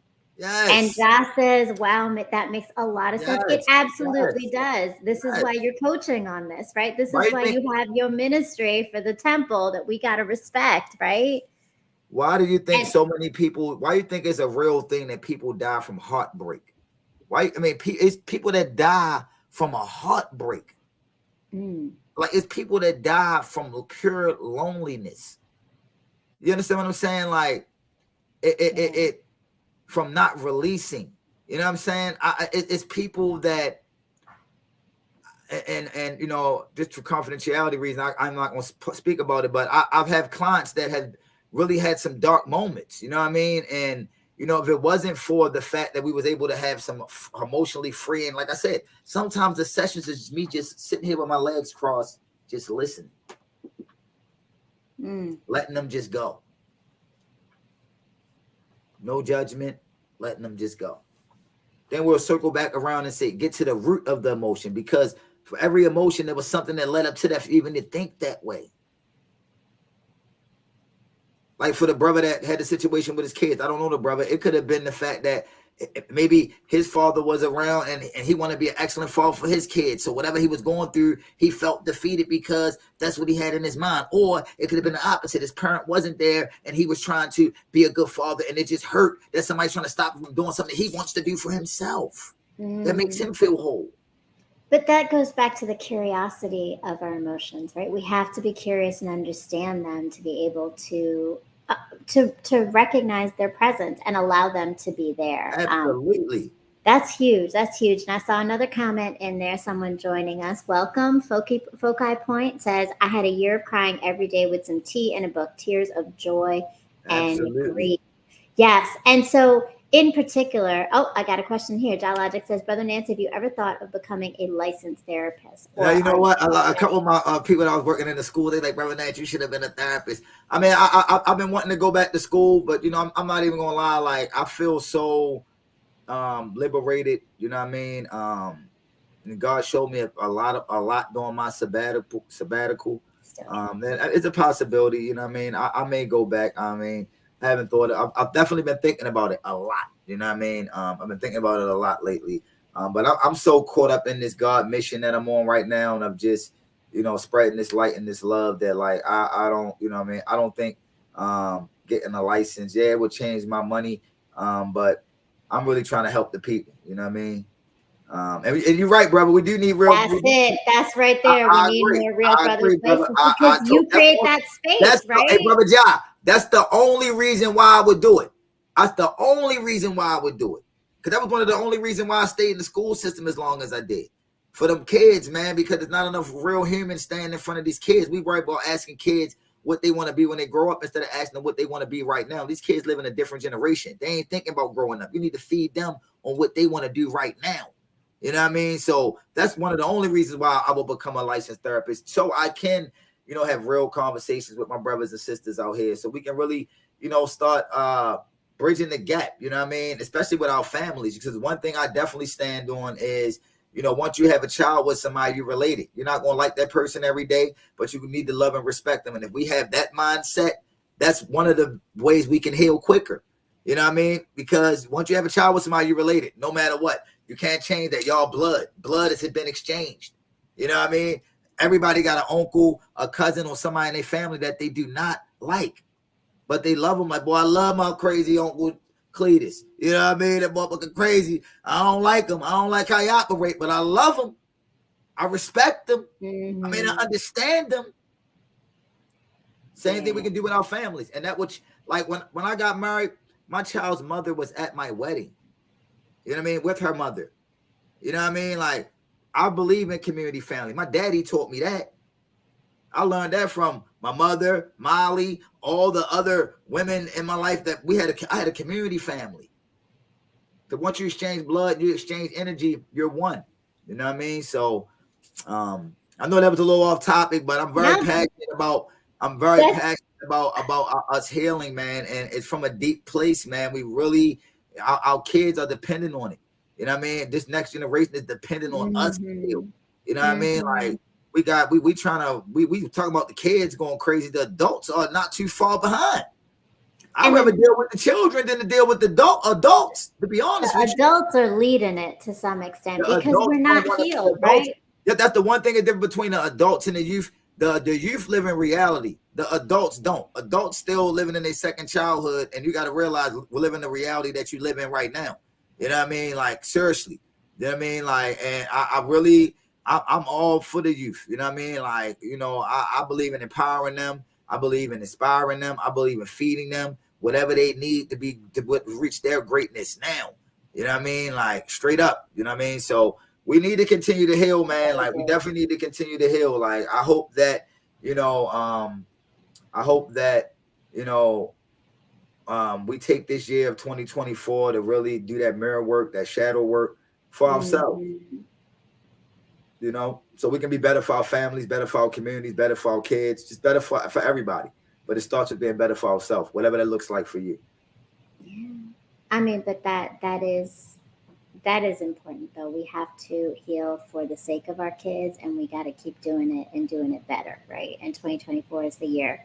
And Yes. Josh says, wow, that makes a lot of sense. It Yes. absolutely Yes. does. This is Yes. why you're coaching on this, right? This Why is do you why think? you have your ministry for the temple that we got to respect, right? Why do you think And so many people? Why do you think it's a real thing that people die from heartbreak? Why? I mean, it's people that die from a heartbreak. mm, Like, it's people that die from pure loneliness. You understand what I'm saying? Like, yeah, it from not releasing. You know what I'm saying? It's people that, and just for confidentiality reasons, I'm not going to speak about it, but I've had clients that have really had some dark moments. You know what I mean? And if it wasn't for the fact that we was able to have some emotionally free, and like I said, sometimes the sessions is me just sitting here with my legs crossed, just listening, mm, letting them just go. No judgment, letting them just go. Then we'll circle back around and say, get to the root of the emotion, because for every emotion, there was something that led up to that, for even to think that way. Like for the brother that had the situation with his kids, I don't know the brother. It could have been the fact that maybe his father was around, and he wanted to be an excellent father for his kids. So whatever he was going through, he felt defeated because that's what he had in his mind. Or it could have been the opposite. His parent wasn't there, and he was trying to be a good father, and it just hurt that somebody's trying to stop him from doing something he wants to do for himself. That makes mm. him feel whole. But that goes back to the curiosity of our emotions, right? We have to be curious and understand them to be able uh, to recognize their presence and allow them to be there. Absolutely. That's huge. That's huge. And I saw another comment in there, someone joining us. Welcome. Foci Point says, I had a year of crying every day with some tea and a book, tears of joy and Absolutely. grief. Yes. And so, in particular, oh, I got a question here. Dialogic says, Brother Nance, have you ever thought of becoming a licensed therapist? Yeah, Or you are know you what? A already? couple of my people that I was working in the school, they like, Brother Nance, you should have been a therapist. I mean, I've been wanting to go back to school, but I'm not even gonna lie. Like, I feel so liberated. You know what I mean? And God showed me a lot during my sabbatical. That it's a possibility. You know what I mean? I may go back. I mean, I haven't thought. I've definitely been thinking about it a lot. You know what I mean? I've been thinking about it a lot lately. But I'm so caught up in this God mission that I'm on right now, and I'm just, spreading this light and this love that, like, I don't, what I mean? I don't think getting a license, yeah, it would change my money. But I'm really trying to help the people. You know what I mean? And you're right, brother. We do need real. That's it. That's right there. We I need agree. more real I brothers, agree, brother. places, because you create that space, Hey, right? brother Ja, that's the only reason why I would do it. That's the only reason why I would do it. Because that was one of the only reasons why I stayed in the school system as long as I did. For them kids, man, because there's not enough real humans standing in front of these kids. We worry about asking kids what they want to be when they grow up instead of asking them what they want to be right now. These kids live in a different generation. They ain't thinking about growing up. You need to feed them on what they want to do right now. You know what I mean? So that's one of the only reasons why I will become a licensed therapist, so I can, have real conversations with my brothers and sisters out here, so we can really, start bridging the gap. You know what I mean? Especially with our families, because one thing I definitely stand on is, once you have a child with somebody you're related, you're not going to like that person every day, but you need to love and respect them. And if we have that mindset, that's one of the ways we can heal quicker. You know what I mean? Because once you have a child with somebody you're related, no matter what, you can't change that. Y'all blood has been exchanged. You know what I mean? Everybody got an uncle, a cousin, or somebody in their family that they do not like, but they love them. Like, boy, I love my crazy uncle Cletus. You know what I mean? That motherfucker crazy. I don't like him. I don't like how he operate, but I love him. I respect him. Mm-hmm. I mean, I understand them. Same thing we can do with our families. And that which, like when I got married, my child's mother was at my wedding. You know what I mean? With her mother. You know what I mean? Like, I believe in community family. My daddy taught me that. I learned that from my mother, Molly, all the other women in my life that I had a community family. Because once you exchange blood, you exchange energy, you're one. You know what I mean? So I know that was a little off topic, but I'm very passionate about us healing, man. And it's from a deep place, man. We really, our kids are dependent on it. You know what I mean? This next generation is dependent on us. You know what I mean? Like we talking about the kids going crazy. The adults are not too far behind. I'd rather deal with the children than to deal with the adults, to be honest with you. Adults are leading it to some extent because we're not healed, right? Yeah, that's the one thing that's different between the adults and the youth. The youth live in reality. The adults don't. Adults still living in their second childhood, and you got to realize we're living the reality that you live in right now. You know what I mean? Like, seriously. You know what I mean? Like, and I'm all for the youth. You know what I mean? Like, I believe in empowering them. I believe in inspiring them. I believe in feeding them whatever they need to reach their greatness now. You know what I mean? Like, straight up. You know what I mean? So we need to continue to heal, man. Like, we definitely need to continue to heal. Like, I hope that, we take this year of 2024 to really do that mirror work, that shadow work for ourselves. So we can be better for our families, better for our communities, better for our kids, just better for everybody. But it starts with being better for ourselves, whatever that looks like for you. Yeah. I mean, but that is important, though. We have to heal for the sake of our kids, and we got to keep doing it and doing it better, right? And 2024 is the year.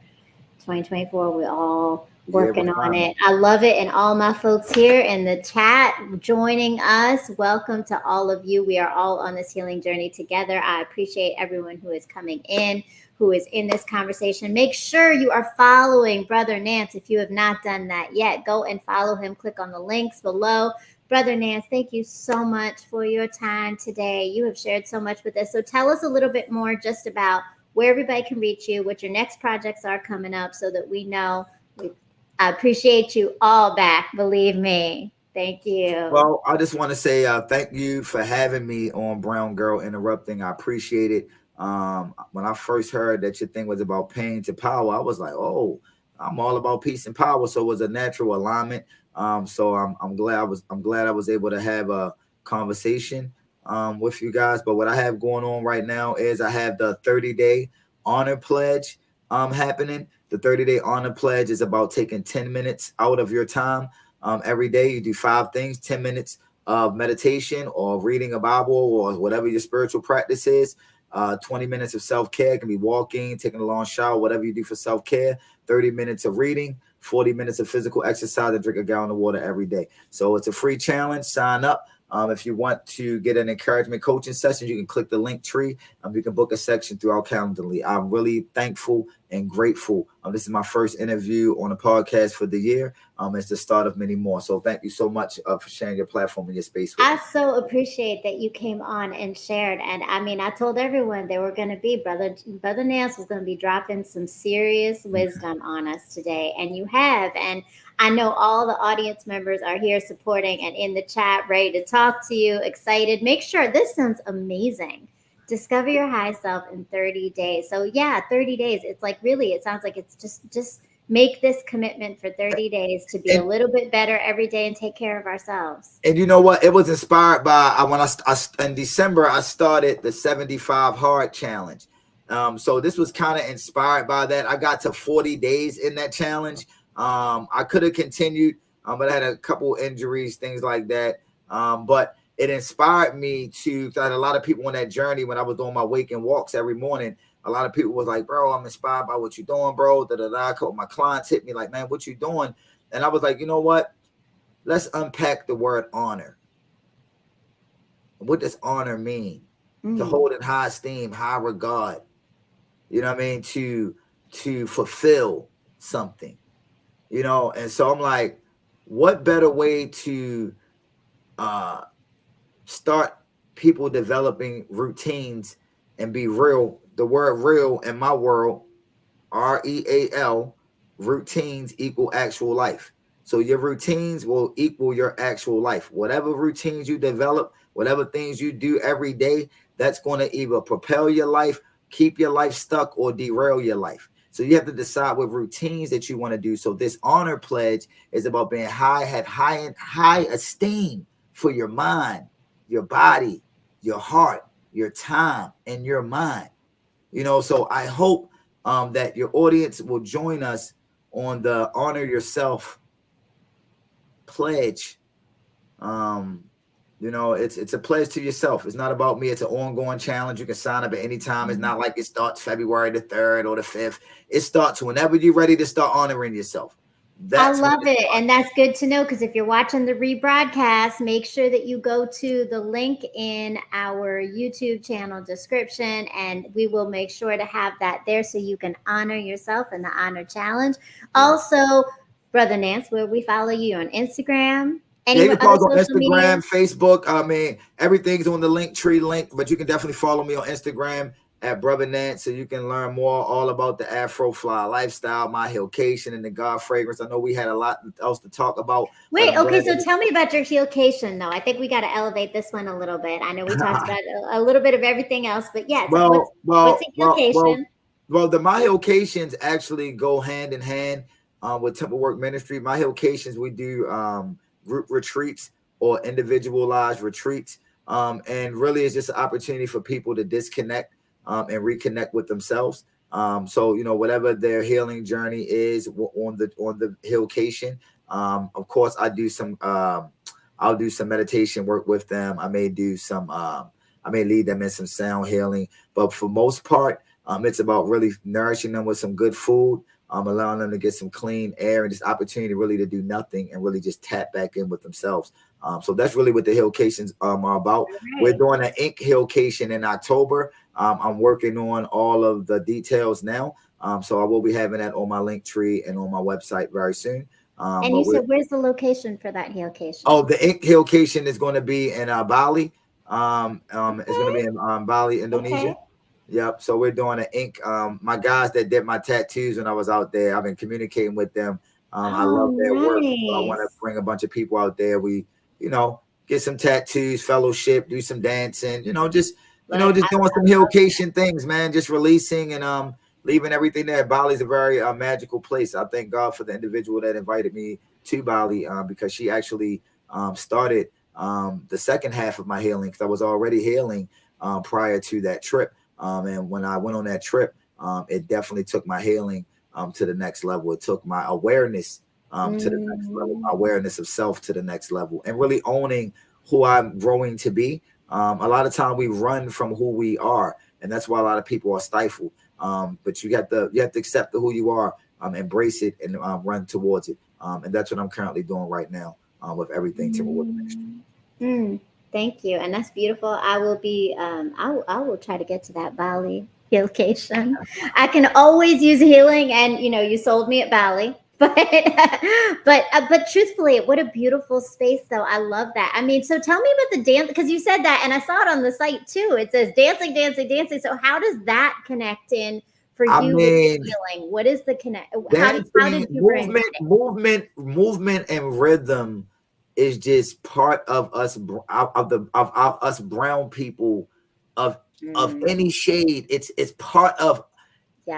2024, we're all working on it. I love it. And all my folks here in the chat joining us, welcome to all of you. We are all on this healing journey together. I appreciate everyone who is coming in, who is in this conversation. Make sure you are following Brother Nance. If you have not done that yet, go and follow him. Click on the links below. Brother Nance, thank you so much for your time today. You have shared so much with us. So tell us a little bit more just about where everybody can reach you, what your next projects are coming up, so that we know. I appreciate you all back, believe me. Thank you. Well, I just want to say thank you for having me on Brown Girl Interrupting. I appreciate it. When I first heard that your thing was about pain to power, I was like, oh, I'm all about peace and power. So it was a natural alignment. So I'm glad I was able to have a conversation with you guys. But what I have going on right now is I have the 30-day honor pledge happening. The 30-day honor pledge is about taking 10 minutes out of your time every day. You do 5 things: 10 minutes of meditation or reading a Bible or whatever your spiritual practice is. 20 minutes of self-care. It can be walking, taking a long shower, whatever you do for self-care. 30 minutes of reading, 40 minutes of physical exercise, and drink a gallon of water every day. So it's a free challenge. Sign up. If you want to get an encouragement coaching session, you can click the link tree. You can book a section through our Calendly. I'm really thankful and grateful. This is my first interview on a podcast for the year. It's the start of many more. So thank you so much for sharing your platform and your space with me. I so appreciate that you came on and shared. And I mean, I told everyone they were going to be Brother Nance was going to be dropping some serious wisdom on us today. And you have. And I know all the audience members are here supporting and in the chat, ready to talk to you, excited. Make sure, this sounds amazing. Discover your high self in 30 days. So yeah, 30 days. It's like, really, it sounds like it's just make this commitment for 30 days to be a And little bit better every day and take care of ourselves. and you know what? It was inspired by when in December I started the 75 hard challenge. So this was kind of inspired by that. I got to 40 days in that challenge. I could have continued, but I had a couple injuries, things like that. But it inspired me to. I had a lot of people on that journey when I was doing my wake and walks every morning. A lot of people was like, "Bro, I'm inspired by what you're doing, bro." Da da da. A couple of my clients hit me like, "Man, what you doing?" And I was like, you know what? Let's unpack the word honor. What does honor mean? To Mm. hold in high esteem, high regard. You know what I mean? To fulfill something. And so I'm like, what better way to uh start people developing routines and be real? The word real in my world, REAL, routines equal actual life. So your routines will equal your actual life. Whatever routines you develop, whatever things you do every day, that's going to either propel your life, keep your life stuck, or derail your life. So you have to decide what routines that you want to do. So this honor pledge is about being have high esteem for your mind, your body, your heart, your time, and your mind. So I hope that your audience will join us on the honor yourself pledge. um it's a pledge to yourself. It's not about me. It's an ongoing challenge. You can sign up at any time. It's not like it starts February the 3rd or the 5th. It starts whenever you're ready to start honoring yourself. I That's when love it it. starts. And that's good to know because if you're watching the rebroadcast, make sure that you go to the link in our YouTube channel description and we will make sure to have that there so you can honor yourself in the honor challenge. Yeah. Also, Brother Nance, where we follow you on Instagram, Yeah, any you can other follow us on social Instagram, medias? Facebook. I mean, everything's on the link tree link, but you can definitely follow me on Instagram at Brother Nance so you can learn more all about the Afro Fly lifestyle, my Hillcation, and the God fragrance. I know we had a lot else to talk about, but Wait, I'm okay, glad so tell me about your heelcation though. I think we got to elevate this one a little bit. I know we talked that about a little bit of everything else, but yeah, well, what's well, a well, well, heelcation? well, the My Hillcations actually go hand in hand with Temple Work Ministry. My Hillcations, we do group retreats or individualized retreats. And really it's just an opportunity for people to disconnect and reconnect with themselves. So whatever their healing journey is on the Hillcation. Of course, I'll do some meditation work with them. I may lead them in some sound healing, but for most part, it's about really nourishing them with some good food, allowing them to get some clean air and just opportunity really to do nothing and really just tap back in with themselves. So that's really what the Hillcations are about. We're Right. doing an ink Hillcation in October. I'm working on all of the details now. So I will be having that on my link tree and on my website very soon. And you But we're said where's the location for that heelcation? Oh, the ink Hillcation is going to be in Bali. It's going to be Okay. in Bali, Indonesia. Okay. Yep. So we're doing an ink. My guys that did my tattoos when I was out there, I've been communicating with them. I Oh, love their work. So I want to nice. bring a bunch of people out there. We, get some tattoos, fellowship, do some dancing. Look, Just doing some Hillcation things, man. Just releasing and leaving everything there. Bali's a very magical place. I thank God for the individual that invited me to Bali because she actually started the second half of my healing because I was already healing prior to that trip. And when I went on that trip, it definitely took my healing to the next level. It took my awareness to the next level, my mm, awareness of self to the next level, and really owning who I'm growing to be. A lot of time we run from who we are, and that's why a lot of people are stifled. But you have to accept who you are, embrace it, and run towards it. And that's what I'm currently doing right now with everything Timberwood Ministry. mm, mm. Thank you, and that's beautiful. I will be. I will try to get to that Bali heelcation. I can always use healing, and you sold me at Bali. But truthfully, what a beautiful space, though. I love that. I mean, so tell me about the dance because you said that, and I saw it on the site too. It says dancing, dancing, dancing. So how does that connect in for I you with the mean, healing? What is the connect? How dancing, did you bring movement, and rhythm is just part of us of us brown people of that of in? any shade. It's part of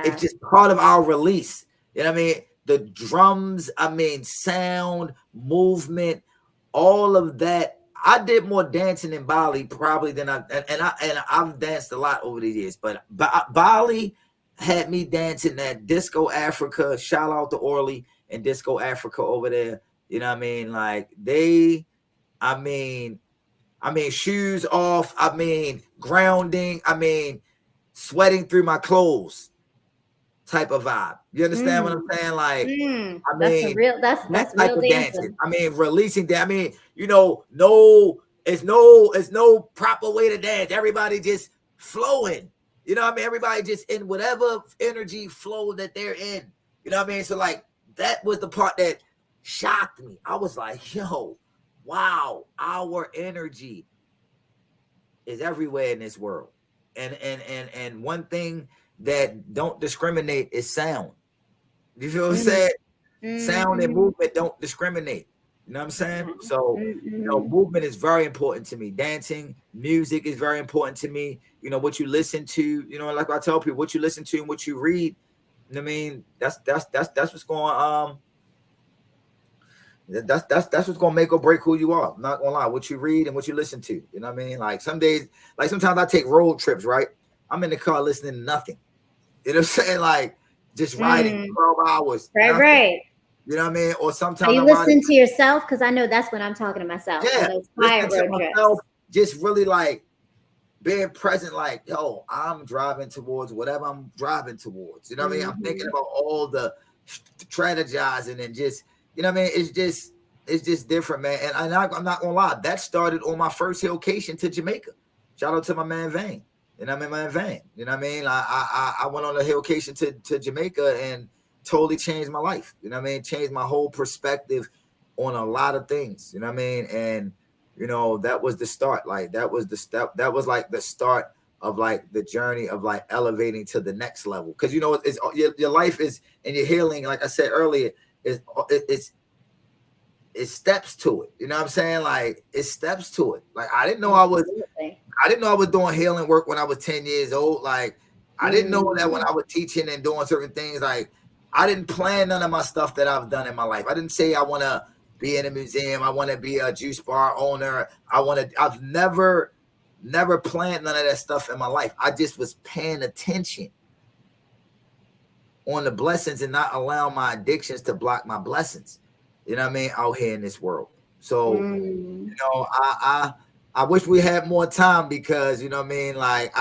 it's Yes. just part of our release. You know what I mean? the drums, I mean, sound, movement, all of that. I did more dancing in Bali probably than I've danced a lot over the years, but Bali had me dancing at Disco Africa. Shout out to Orly and Disco Africa over there. You know what I mean? Like I mean, shoes off. I mean, grounding. I mean, sweating through my clothes type of vibe. You understand what I'm saying? Like, I That's a mean, real that that's type real of dancing. dancing. I mean, releasing that. I mean, no, it's no proper way to dance. Everybody just flowing. You know what I mean? Everybody just in whatever energy flow that they're in. You know what I mean? So like that was the part that shocked me. I was like, yo, wow, our energy is everywhere in this world. And one thing that don't discriminate is sound. You feel what I'm saying? Sound and movement don't discriminate. You know what I'm saying? So, movement is very important to me. Dancing, music is very important to me. What you listen to, like I tell people, what you listen to and what you read. You know what I mean? That's what's going that's what's gonna make or break who you are. I'm not gonna lie, what you read and what you listen to. You know what I mean? Like some days, like sometimes I take road trips, right? I'm in the car listening to nothing. You know what I'm saying? Like just riding 12 hours. Right, Nothing. right. You know what I mean? Or Are sometimes you I'm riding. listening to yourself? Because I know that's when I'm talking to myself on Yeah, those quiet listening to road myself, trips. just really like being present, like, yo, I'm driving towards whatever I'm driving towards. You know what I mean? I'm thinking about all the strategizing and just, you know what I mean? It's just different, man. And I'm not gonna lie, that started on my first hillcation to Jamaica. Shout out to my man Vane. You know what I mean, man Vane. You know what I mean? I went on a hillcation to Jamaica and totally changed my life. You know what I mean? Changed my whole perspective on a lot of things. You know what I mean? And that was the start. Like that was the step. That was like the start of like the journey of like elevating to the next level. Because it's your life is and your healing. Like I said earlier, it's steps to it. You know what I'm saying? Like it's steps to it. Like I didn't know I was doing healing work when I was 10 years old. Like I didn't know that when I was teaching and doing certain things. Like I didn't plan none of my stuff that I've done in my life. I didn't say I want to be in a museum. I want to be a juice bar owner. I've never planned none of that stuff in my life. I just was paying attention on the blessings and not allowing my addictions to block my blessings. You know what I mean? Out here in this world. So, I wish we had more time because, you know what I mean? Like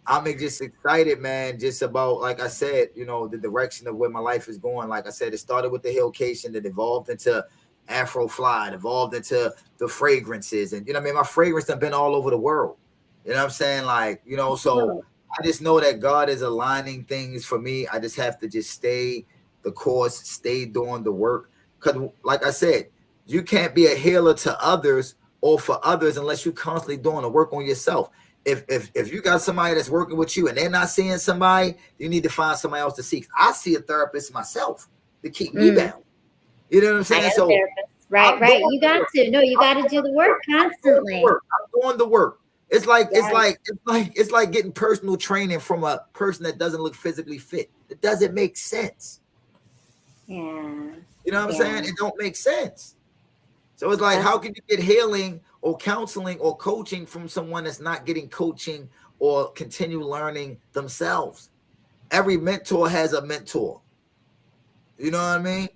I'm just excited, man, just about, like I said, the direction of where my life is going. Like I said, it started with the hillcation that evolved into Afro Fly, it evolved into the fragrances. And, I mean, my fragrance have been all over the world. You know what I'm saying? Like, so I just know that God is aligning things for me. I just have to just stay the course, stay doing the work. Because, like I said, you can't be a healer to others or for others unless you're constantly doing the work on yourself. If you got somebody that's working with you and they're not seeing somebody, you need to find somebody else to see. I see a therapist myself to keep me bound. You know what I'm saying? I got a therapist. Right. You got to. No, you got to do the work constantly. I'm doing the work. It's like getting personal training from a person that doesn't look physically fit. It doesn't make sense. Yeah. You know what I'm saying? It don't make sense. So it's like, how can you get healing or counseling or coaching from someone that's not getting coaching or continue learning themselves? Every mentor has a mentor. You know what I mean?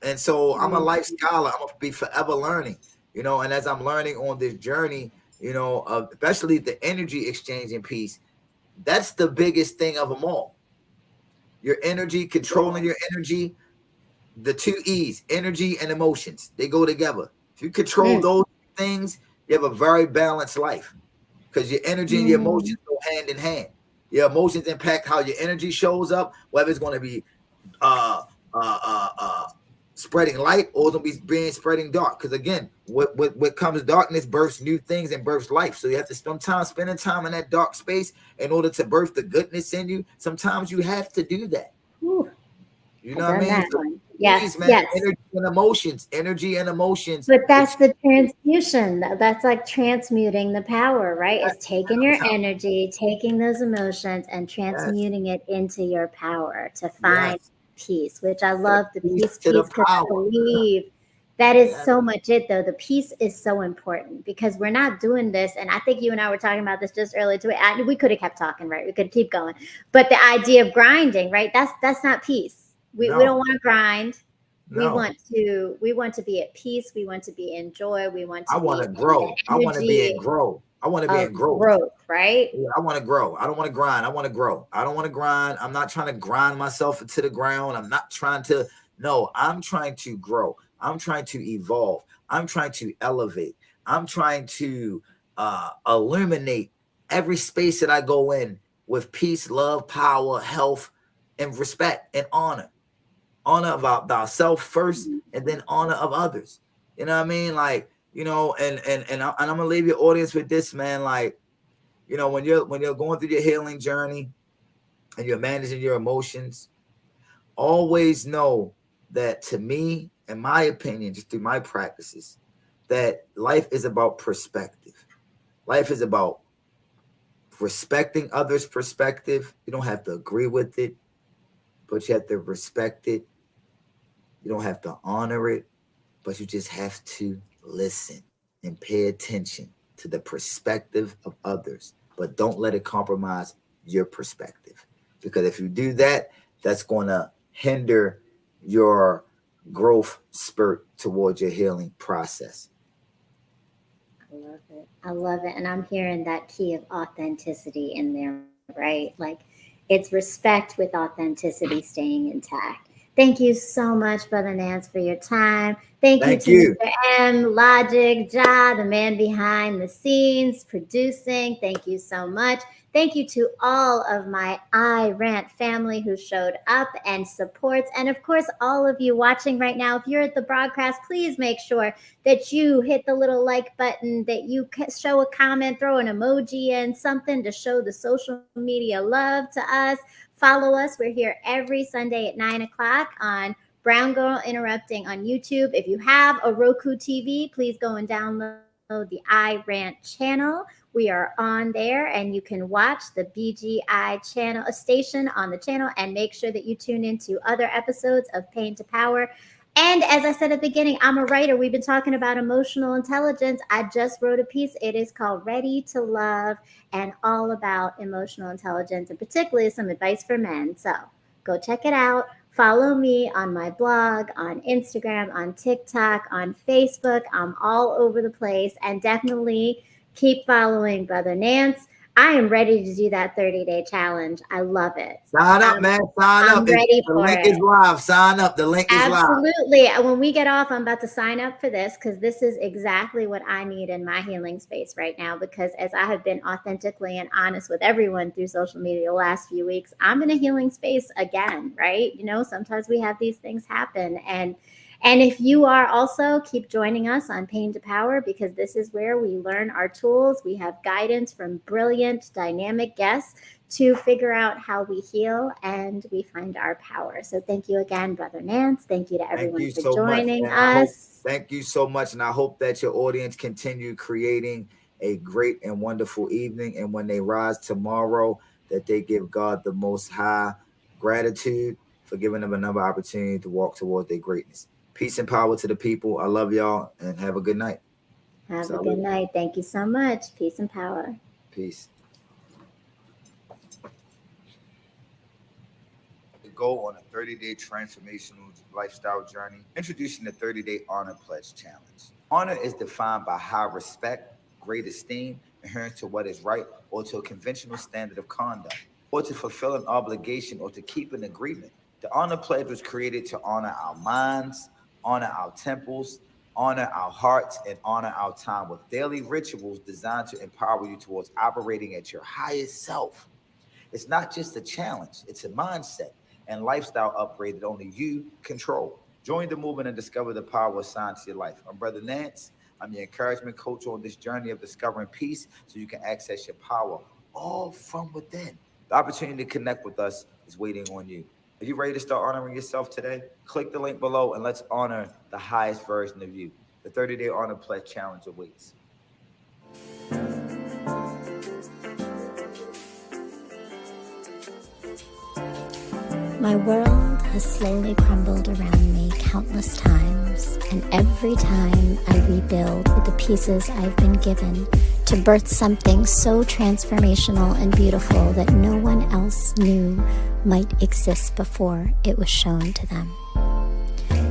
And so I'm a life scholar. I'm going to be forever learning, and as I'm learning on this journey, especially the energy exchanging piece, that's the biggest thing of them all. Your energy, controlling your energy, the 2 E's, energy and emotions, they go together. If you control those things, you have a very balanced life because your energy and your emotions go hand in hand. Your emotions impact how your energy shows up, whether it's going to be spreading light or it's going to be spreading dark. Because again, what comes darkness births new things and births life. So you have to spend time in that dark space in order to birth the goodness in you. Sometimes you have to do that. You know what I mean? So Yes, man, yes. Energy and emotions. But that's the transmutation. That's like transmuting the power, right? It's taking your energy, taking those emotions and transmuting it into your power to find peace, which I love the Peace peace to the piece because I power. believe that is Yeah. so much it though. The peace is so important because we're not doing this. And I think you and I were talking about this just earlier too. We could have kept talking, right? We could keep going. But the idea of grinding, right? That's not peace. We don't No, want to grind. no. We want to be at peace. We want to be in joy. We want I to want be to in the grow. I want to be in energy grow. I want to be of in growth. growth, right? Yeah, I want to grow. I don't want to grind. I want to grow. I don't want to grind. I'm not trying to grind myself into the ground. I'm not trying to. No, I'm trying to grow. I'm trying to evolve. I'm trying to elevate. I'm trying to illuminate every space that I go in with peace, love, power, health, and respect and honor. Honor of ourselves first, and then honor of others. You know what I mean? Like, and I'm gonna leave your audience with this, man. Like, when you're going through your healing journey and you're managing your emotions, always know that, to me, in my opinion, just through my practices, that life is about perspective. Life is about respecting others' perspective. You don't have to agree with it, but you have to respect it. You don't have to honor it, but you just have to listen and pay attention to the perspective of others, but don't let it compromise your perspective. Because if you do that, that's going to hinder your growth spurt towards your healing process. I love it. I love it. And I'm hearing that key of authenticity in there, right? Like it's respect with authenticity staying intact. Thank you so much, Brother Nance, for your time. Thank you Thank to you. Mr. M, Logic, Ja, the man behind the scenes, producing. Thank you so much. Thank you to all of my I Rant family who showed up and supports. And of course, all of you watching right now, if you're at the broadcast, please make sure that you hit the little like button, that you show a comment, throw an emoji in, something to show the social media love to us. Follow us. We're here every Sunday at 9 o'clock on Brown Girl Interrupting on YouTube. If you have a Roku TV, please go and download the iRant channel. We are on there and you can watch the BGI channel, a station on the channel, and make sure that you tune into other episodes of Pain to Power. And as I said at the beginning, I'm a writer. We've been talking about emotional intelligence. I just wrote a piece. It is called Ready to Love and all about emotional intelligence and particularly some advice for men. So go check it out. Follow me on my blog, on Instagram, on TikTok, on Facebook. I'm all over the place. And definitely keep following Brother Nance. I am ready to do that 30-day challenge. I love it. Sign up, man. Sign I'm up. ready The for link it. is live. Sign up. The link is live. Absolutely. When we get off, I'm about to sign up for this because this is exactly what I need in my healing space right now. Because as I have been authentically and honest with everyone through social media the last few weeks, I'm in a healing space again, right? Sometimes we have these things happen. And if you are also, keep joining us on Pain to Power because this is where we learn our tools. We have guidance from brilliant, dynamic guests to figure out how we heal and we find our power. So thank you again, Brother Nance. Thank you to Thank everyone you for so much. joining And I hope, us. thank you so much. And I hope that your audience continue creating a great and wonderful evening. And when they rise tomorrow, that they give God the most high gratitude for giving them another opportunity to walk towards their greatness. Peace and power to the people. I love y'all and have a good night. Have a good Salute. night. Thank you so much. Peace and power. Peace. To go on a 30-day transformational lifestyle journey, introducing the 30-day Honor Pledge Challenge. Honor is defined by high respect, great esteem, adherence to what is right, or to a conventional standard of conduct, or to fulfill an obligation or to keep an agreement. The Honor Pledge was created to honor our minds, honor our temples, honor our hearts, and honor our time with daily rituals designed to empower you towards operating at your highest self. It's not just a challenge, it's a mindset and lifestyle upgrade that only you control. Join the movement and discover the power assigned to your life. I'm Brother Nance. I'm your encouragement coach on this journey of discovering peace so you can access your power all from within. The opportunity to connect with us is waiting on you. Are you ready to start honoring yourself today? Click the link below and let's honor the highest version of you. The 30-day Honor Pledge Challenge awaits. My world has slowly crumbled around me countless times, and every time I rebuild with the pieces I've been given to birth something so transformational and beautiful that no one else knew might exist before it was shown to them.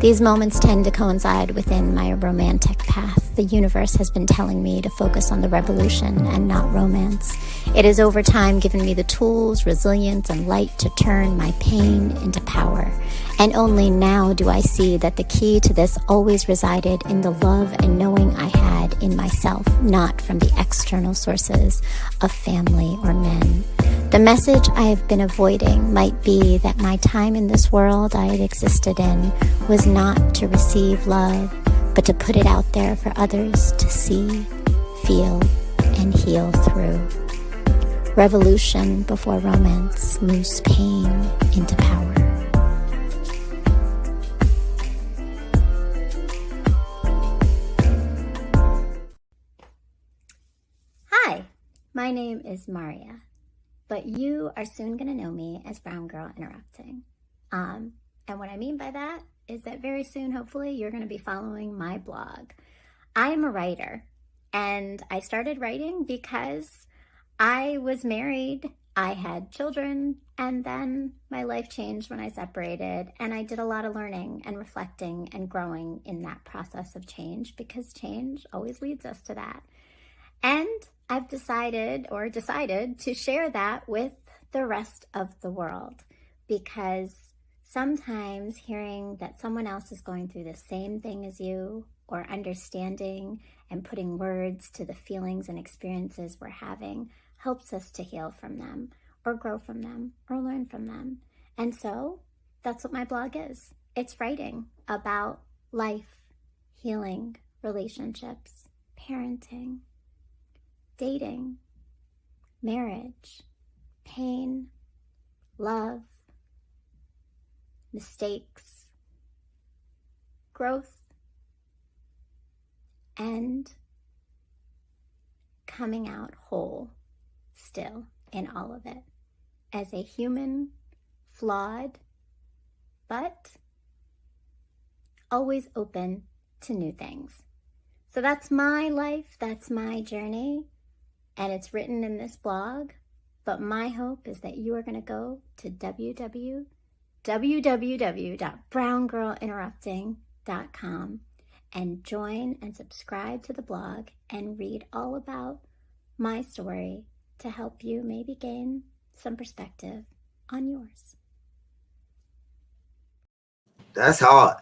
These moments tend to coincide within my romantic path. The universe has been telling me to focus on the revolution and not romance. It has over time given me the tools, resilience, and light to turn my pain into power. And only now do I see that the key to this always resided in the love and knowing I had in myself, not from the external sources of family or men. The message I have been avoiding might be that my time in this world I had existed in was not to receive love, but to put it out there for others to see, feel, and heal through. Revolution before romance moves pain into power. Hi, my name is Maria, but you are soon going to know me as Brown Girl Interrupting. And what I mean by that is that very soon, hopefully, you're going to be following my blog. I am a writer, and I started writing because I was married, I had children, and then my life changed when I separated, and I did a lot of learning and reflecting and growing in that process of change, because change always leads us to that. And I've decided to share that with the rest of the world, because sometimes hearing that someone else is going through the same thing as you, or understanding and putting words to the feelings and experiences we're having, helps us to heal from them, or grow from them, or learn from them. And so that's what my blog is. It's writing about life, healing, relationships, parenting, dating, marriage, pain, love, mistakes, growth, and coming out whole still in all of it as a human, flawed, but always open to new things. So that's my life, that's my journey, and it's written in this blog, but my hope is that you are going to go to www.browngirlinterrupting.com and join and subscribe to the blog and read all about my story to help you maybe gain some perspective on yours. That's hard.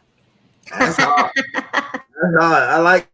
That's hard. That's hard. I like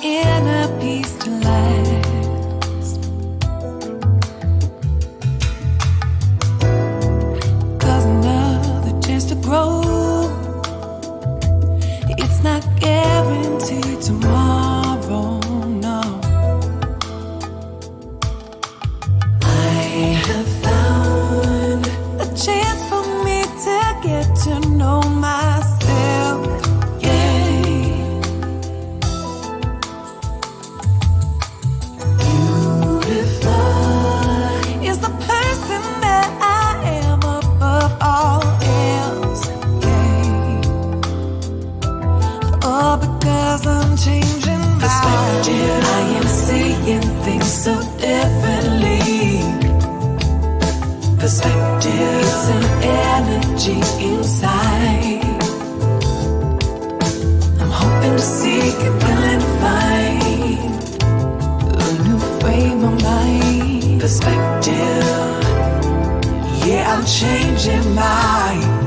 inner peace to last. 'Cause another chance to grow, it's not guaranteed tomorrow, no. I have found a chance for me to get to know myself, yeah. Beautiful is the person that I am above all else, yeah. Oh, because I'm changing my perspective. I am seeing things so differently. Perspective, it's an energy inside. I'm hoping to seek and willing to find a new frame of mind. Perspective, yeah, I'm changing mine.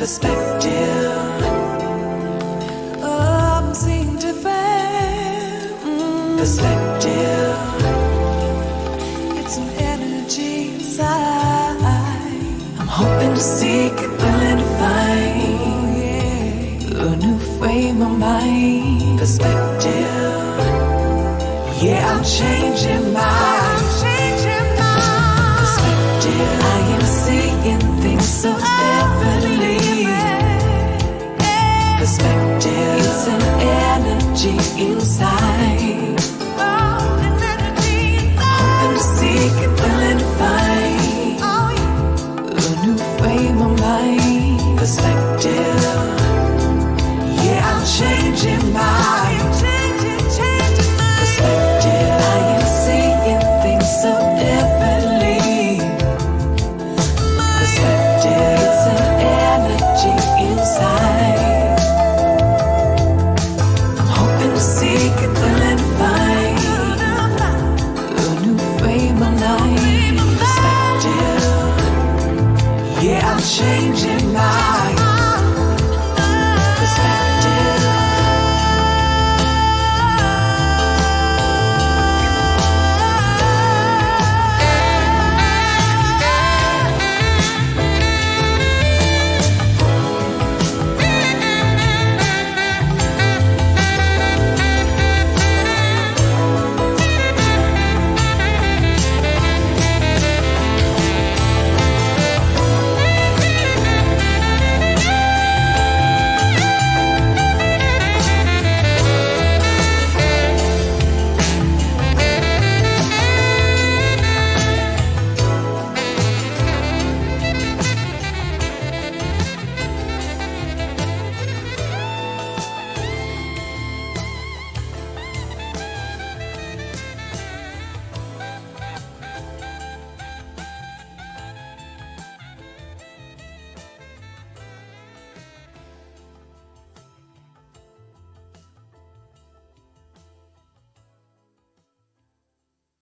Perspective, I'm seeing different. Perspective, it's an energy inside. I'm hoping to seek and willing to find a new frame of mind. Perspective, yeah, I'm changing mine. Perspective, I am seeing things so differently. Perspective, it's an energy inside. Hoping to seek and willing to find a new frame of mind. Perspective, yeah, I'm changing mine. Perspective, I am seeing things so differently. Perspective, it's an energy inside. Seek and willing to find a new frame of mind. Perspective, yeah, I'm changing my